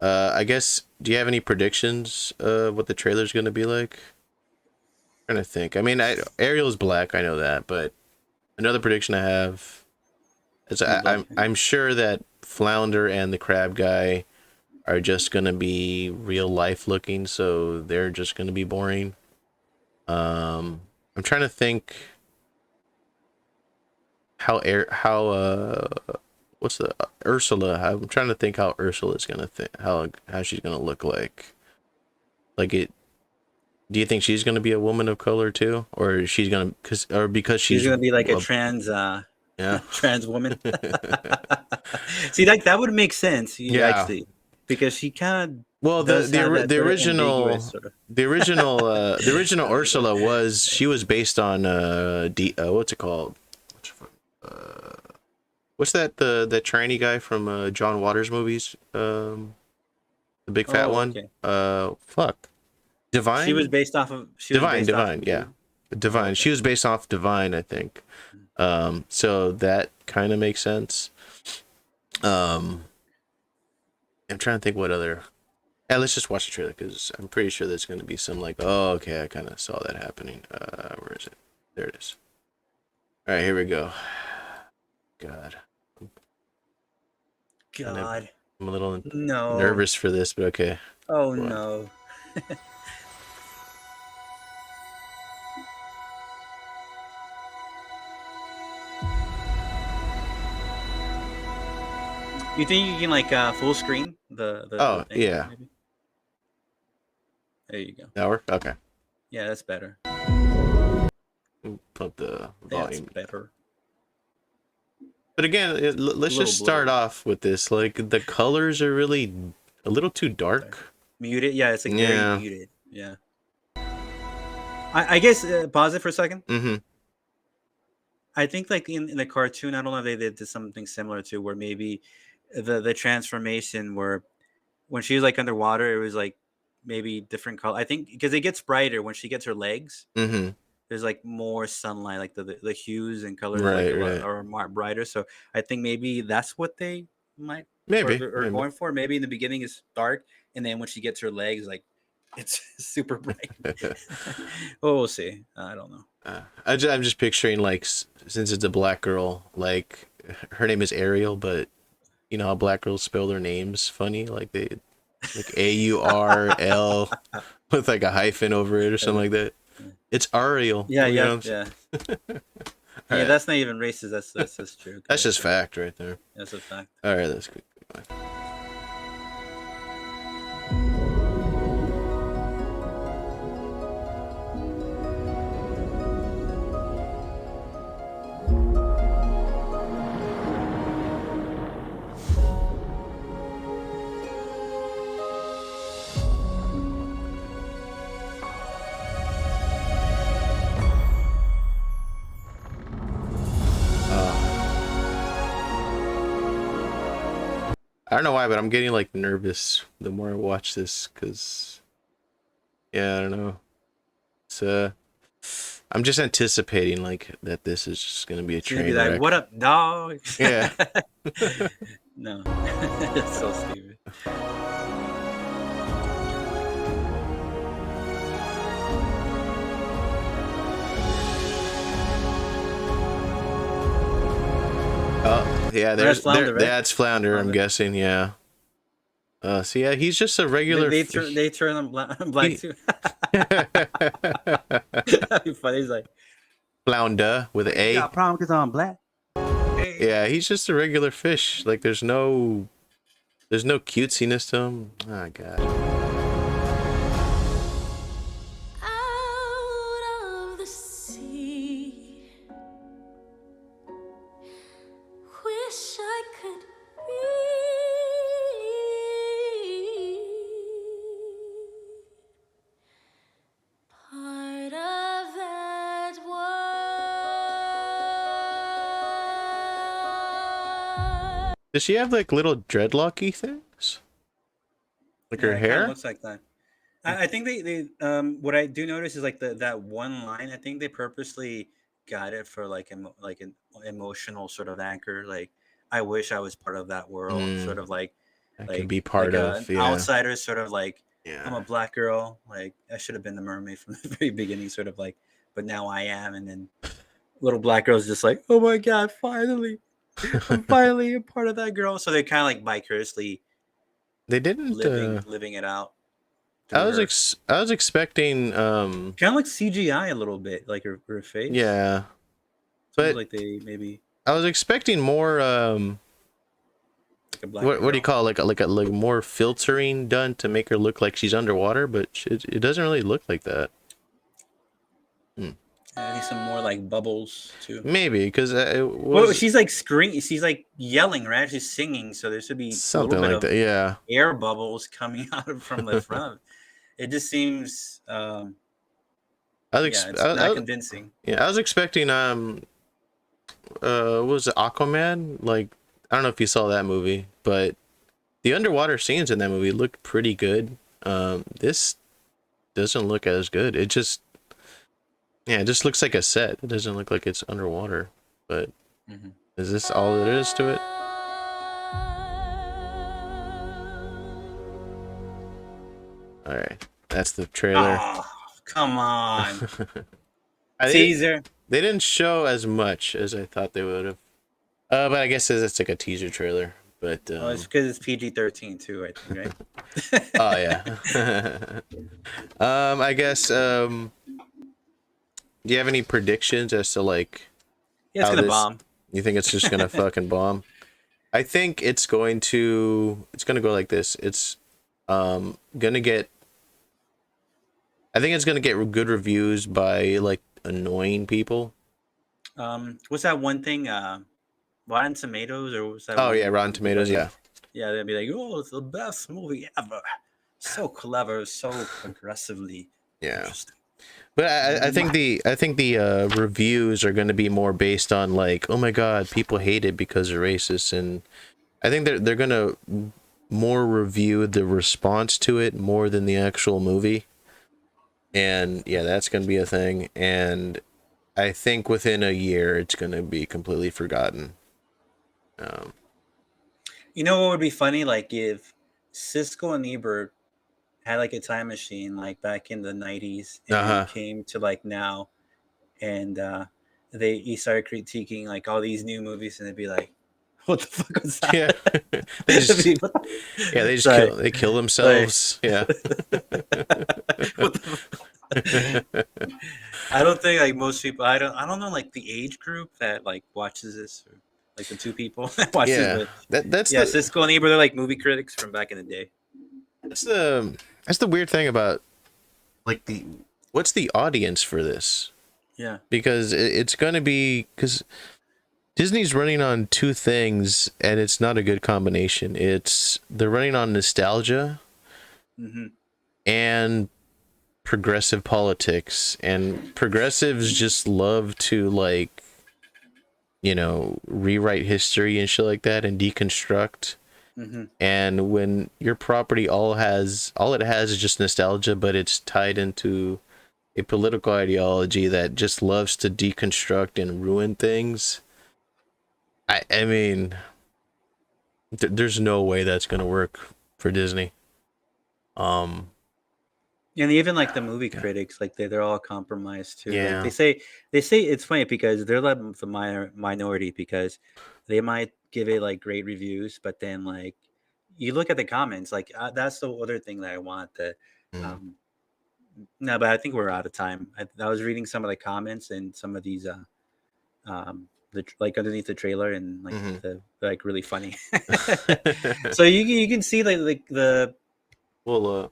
I guess. Do you have any predictions? What the trailer's gonna be like? I'm trying to think. I mean, Ariel's black. I know that, but another prediction I have is No black. I'm sure that Flounder and the Crab Guy are just gonna be real life looking, so they're just gonna be boring. I'm trying to think how what's the Ursula? I'm trying to think how Ursula's gonna think how she's gonna look like. Like it. Do you think she's gonna be a woman of color too, or she's gonna because She's she's gonna be like a a, yeah. trans woman. See, like that would make sense, Yeah. actually, because she kind Well, of does have that the sort of ambiguous original sort of. the original Ursula she was based on what's it called? Uh, what's that the tranny guy from John Waters movies? The big fat Oh, one. okay. Fuck. Divine? She was based off of Divine, yeah. who? Oh, Divine. okay. She was based off Divine, I think. So that kind of makes sense. Um I'm trying to think what other. Yeah, let's just watch the trailer because I'm pretty sure there's going to be some like, oh, okay, I kind of saw that happening. Where is it? There it is. All right, here we go. God, kind of, God, I'm a little no. nervous for this, but okay. Oh Hold on. no. You think you can like full screen the Oh, thing yeah. maybe? There you go. That work? Okay. Yeah, that's better. Pump the That's volume. better. But again, A let's little just start blurry. off with this. Like the colors are really a little too Sorry. dark. Muted. Yeah, it's like very Yeah. muted. Yeah. I guess pause it for a second. Mm-hmm. I think like in the cartoon, I don't know if they did something similar to where maybe the transformation where when she was like underwater, it was like maybe different color. I think because it gets brighter when she gets her legs. Mm-hmm. There's like more sunlight, like the hues and colors like Right. a lot Right. are more brighter. So I think maybe that's what they might Maybe. are Maybe. going for. Maybe in the beginning it's dark, and then when she gets her legs, like it's super bright. Well, we'll see. I don't know. I'm just picturing like since it's a black girl, like her name is Ariel, but you know how black girls spell their names funny, like they like Aurl with like a hyphen over it or something like that. It's Ariel. Yeah, You know yeah, what I'm saying? yeah. All Yeah, right, that's not even racist. That's true. that's just That's fact right there. that's a fact. All right, that's good. I don't know why, but I'm getting like nervous the more I watch this because yeah, I don't know. It's I'm just anticipating like that this is just gonna be a She's gonna be train like, "What wreck. up, dog?" Yeah. No, it's so stupid. Yeah, That's Flounder, right? that's Flounder, I'm Flounder. guessing, yeah. So yeah, he's just a regular They turn them black he too. That'd be funny. He's like, Flounder with an "You A. got a problem because I'm black?" Hey. Yeah, he's just a regular fish. Like there's no cutesiness to him. Oh god. Out of the sea, wish I could be part of that world. Does she have like little dreadlocky things? Like her Yeah, it kind of hair? looks like that. I think they what I do notice is like that one line. I think they purposely got it for like like an emotional sort of anchor. Like I wish I was part of that world. Sort Mm, of like I can like be part an of, yeah. outsider. Sort of like I'm Yeah. a black girl. Like I should have been the mermaid from the very beginning. Sort of like, but now I am. And then little black girl's just like, oh my god, finally, I'm finally a part of that girl. So they're kind of like vicariously They didn't living it out through her. I was expecting Kind of like CGI a little bit, like her face. yeah, It's almost but like they maybe I was expecting more like a blacker what do you girl. call it? Like more filtering done to make her look like she's underwater, but it doesn't really look like that. Hmm. I think some more like bubbles too. Maybe because it Well, was she's like screaming. She's like yelling, right? She's singing, so there should be a little something bit like of that. Yeah. air bubbles coming out from the front. It just seems, yeah, it's not convincing. Yeah, I was expecting what was it, Aquaman? Like I don't know if you saw that movie, but the underwater scenes in that movie looked pretty good. This doesn't look as good. It just yeah, it just looks like a set. It doesn't look like it's underwater. But Mhm. is this all there is to it? All right, that's the trailer. Oh, come on. I think Teaser. they didn't show as much as I thought they would have. But I guess it's like a teaser trailer. But Well, it's because it's PG-13 too, I think, right? oh yeah. I guess. Do you have any predictions as to like Yeah, it's how gonna this? bomb. You think it's just gonna fucking bomb? I think it's going to. It's gonna go like this. It's gonna get. I think it's gonna get good reviews by like annoying people. What's that one thing? Rotten Tomatoes, or what's that Oh yeah, one? Rotten Tomatoes. Yeah, Yeah, they'll be like, "Oh, it's the best movie ever. So clever, so aggressively yeah. interesting." But I think the reviews are going to be more based on like, oh my god, people hate it because they're racist, and I think they're going to more review the response to it more than the actual movie. And yeah, that's going to be a thing. And I think within a year, it's going to be completely forgotten. Um, You know what would be funny? Like if Cisco and Ebert had like a time machine, like back in the '90s, and uh-huh. came to like now, and he started critiquing like all these new movies, and they'd be like, "What the fuck was Yeah. that?" they It'd just be, what the- yeah, they it's just kill like, themselves. Yeah. what the I don't think like most people. I don't know like the age group that like watches this, or like the two people that watch this. Yeah. But That's yeah, the Cisco and Ebert, they're like movie critics from back in the day. that's the that's the weird thing about like the what's the audience for this? Yeah. Because it's going to be because Disney's running on two things and it's not a good combination. It's they're running on nostalgia Mm-hmm. and progressive politics, and progressives just love to like rewrite history and shit like that and deconstruct. Mm-hmm. And when your property all it has is just nostalgia, but it's tied into a political ideology that just loves to deconstruct and ruin things. I mean, there's no way that's gonna work for Disney. Um, And even like the movie yeah, critics, like they're all compromised too. Like yeah, they say it's funny because they're like the minority, because they might give it like great reviews, but then like you look at the comments, like that's the other thing that I want to. mm, Um, no, but I think we're out of time. I was reading some of the comments and some of these like underneath the trailer, and like hmm. the like really funny. So you can see like the Well,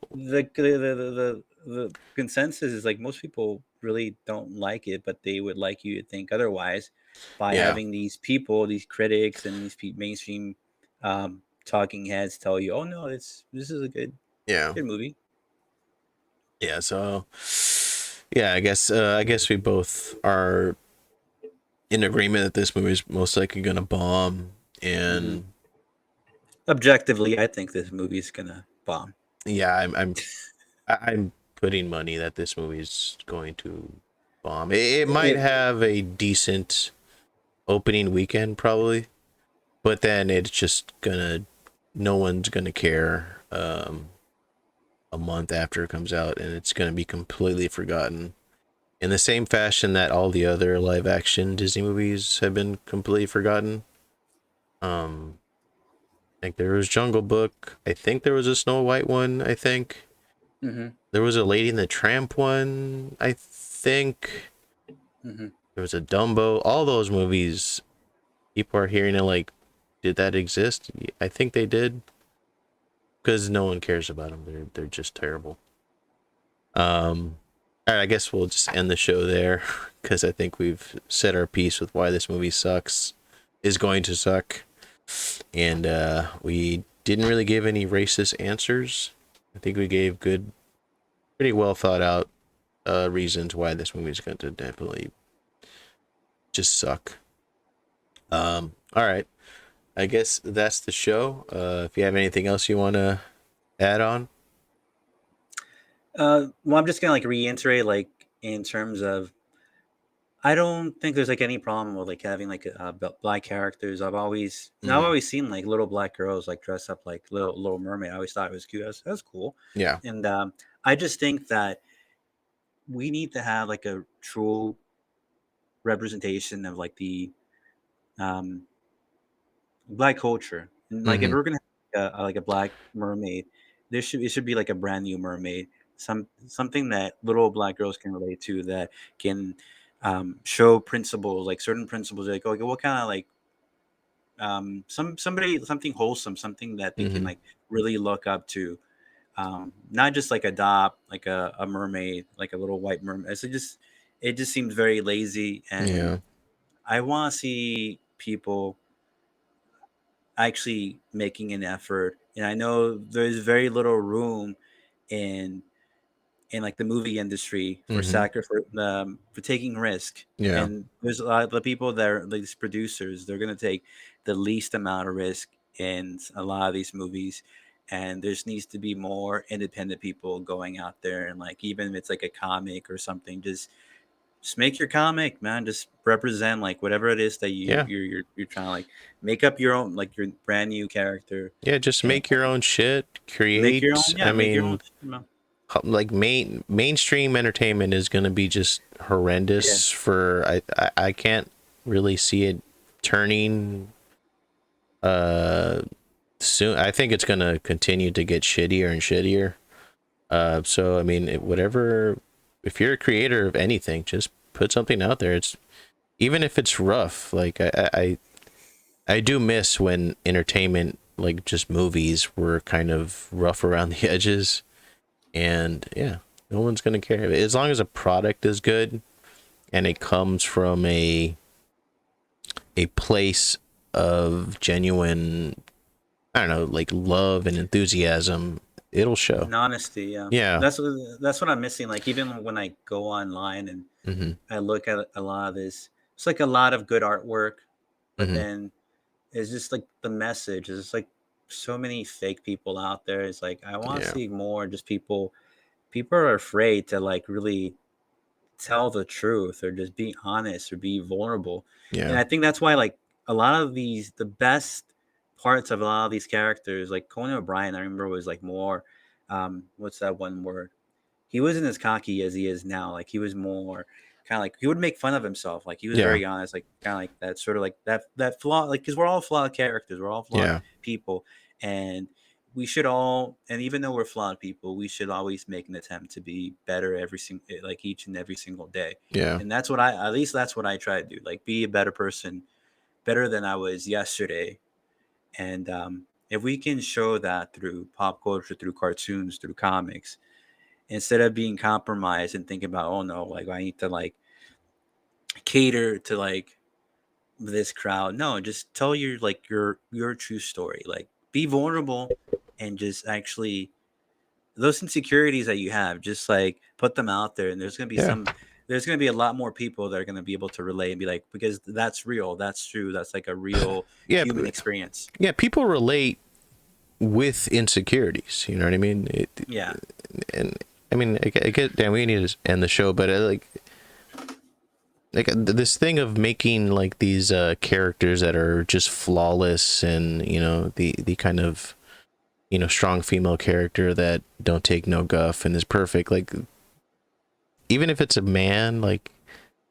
the consensus is like most people really don't like it, but they would like you to think otherwise by yeah, having these people, these critics, and these mainstream talking heads tell you, "Oh no, this is a yeah, good movie." yeah. So, yeah, I guess we both are in agreement that this movie is most likely gonna bomb, Hmm. and Objectively, I think this movie's gonna bomb. yeah, I'm putting money that this movie is going to bomb. It might It, have a decent opening weekend, probably, but then it's just gonna no one's gonna care a month after it comes out, and it's gonna be completely forgotten in the same fashion that all the other live action Disney movies have been completely forgotten. um like there was Jungle Book, I think there was a Snow White one, I think hmm there was a Lady and the Tramp one, I think hmm there was a Dumbo. All those movies, people are hearing it like, did that exist? I think they did, because no one cares about them. They're just terrible. All right, I guess we'll just end the show there because I think we've said our piece with why this movie sucks, is going to suck, and we didn't really give any racist answers. I think we gave good, pretty well thought out reasons why this movie is going to definitely just suck. All right. I guess that's the show. If you have anything else you want to add on. Well, I'm just gonna like reiterate, like in terms of, I don't think there's like any problem with like having like black characters. I've always seen like little black girls like dress up like Little Mermaid. I always thought it was cute. That's cool. Yeah. And I just think that we need to have like a true representation of like the um, black culture. And like if Mm-hmm. we're gonna have like a black mermaid, it should be like a brand new mermaid, something that little black girls can relate to, that can show principles, like certain principles, like okay, what kind of like something wholesome, something that they can Mm-hmm. like really look up to. Not just like adopt like a mermaid, like a little white mermaid. So it just seems very lazy, and Yeah. I want to see people actually making an effort. And I know there's very little room in like the movie industry for Mm-hmm. for taking risk. Yeah. And there's a lot of the people that are like these producers, they're gonna take the least amount of risk in a lot of these movies. And there needs to be more independent people going out there, and like even if it's like a comic or something, just make your comic, man. Just represent like whatever it is that Yeah. you're trying to like make up your own, like your brand new character, Yeah. Just and make your own shit. make your own, Create. I yeah, make your own. mean, like mainstream entertainment is going to be just Yeah, horrendous for I can't really see it turning soon. I think it's going to continue to get shittier and shittier. So I mean, whatever, if you're a creator of anything, just put something out there. It's even if it's rough. Like I do miss when entertainment, like just movies, were kind of rough around the edges. And yeah, no one's gonna care as long as a product is good and it comes from a place of genuine, I don't know, like love and enthusiasm. It'll show. and honesty. Yeah, Yeah. that's what I'm missing. Like even when I go online and Mm-hmm. I look at a lot of this, it's like a lot of good artwork, but Mm-hmm. then it's just like the message is just like so many fake people out there. It's like I want to Yeah. see more just people are afraid to like really tell the truth or just be honest or be vulnerable. And Yeah. I think that's why like a lot of the best parts of a lot of these characters, like Conan O'Brien, I remember was like more what's that one word? He wasn't as cocky as he is now. Like he was more kind of like he would make fun of himself. Like he was Yeah. very honest, like kind of like that sort of like that flaw, like because we're all flawed characters, we're all flawed Yeah. people, and we should all, and even though we're flawed people, we should always make an attempt to be better every single, like each and every single day. Yeah. And that's what at least that's what I try to do, like be a better person, better than I was yesterday. And if we can show that through pop culture, through cartoons, through comics, instead of being compromised and thinking about, oh no, like I need to like cater to like this crowd. No, just tell your true story. Like be vulnerable and just actually those insecurities that you have, just like put them out there, and Yeah. there's gonna be a lot more people that are gonna be able to relate and be like, because that's real, that's true, that's like a real Yeah. human experience. Yeah. People relate with insecurities. You know what I mean? Yeah. And I mean, I get. Damn, we need to end the show, but like this thing of making like these characters that are just flawless, and you know the kind of, you know, strong female character that don't take no guff and is perfect. Like even if it's a man, like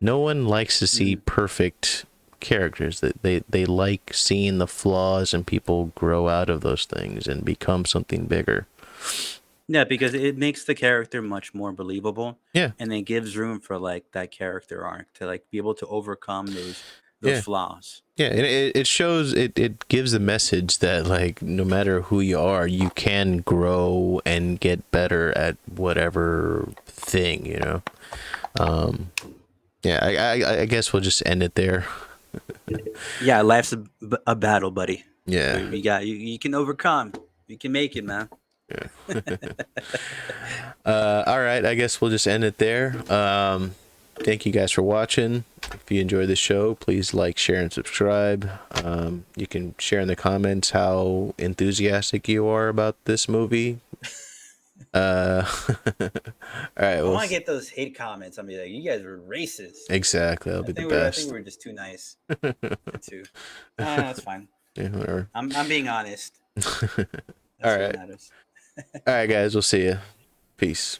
no one likes to see Mhm. perfect characters. That they like seeing the flaws, and people grow out of those things and become something bigger. Yeah, because it makes the character much more believable, Yeah. and it gives room for like that character arc to like be able to overcome those Yeah. flaws. Yeah, and it shows, it gives the message that like no matter who you are, you can grow and get better at whatever thing, you know. Yeah, I guess we'll just end it there. Yeah, life's a battle, buddy. So Yeah. you can overcome. You can make it, man. All right, I guess we'll just end it there. Thank you guys for watching. If you enjoyed the show, please like, share, and subscribe. You can share in the comments how enthusiastic you are about this movie. All right. I Well, want to get those hate comments. I'll be like, you guys were racist. exactly. That'll be the I think best. we were just too nice. Too. That's fine. Yeah, whatever. I'm being honest. That's All what right. matters. All right, guys. We'll see you. Peace.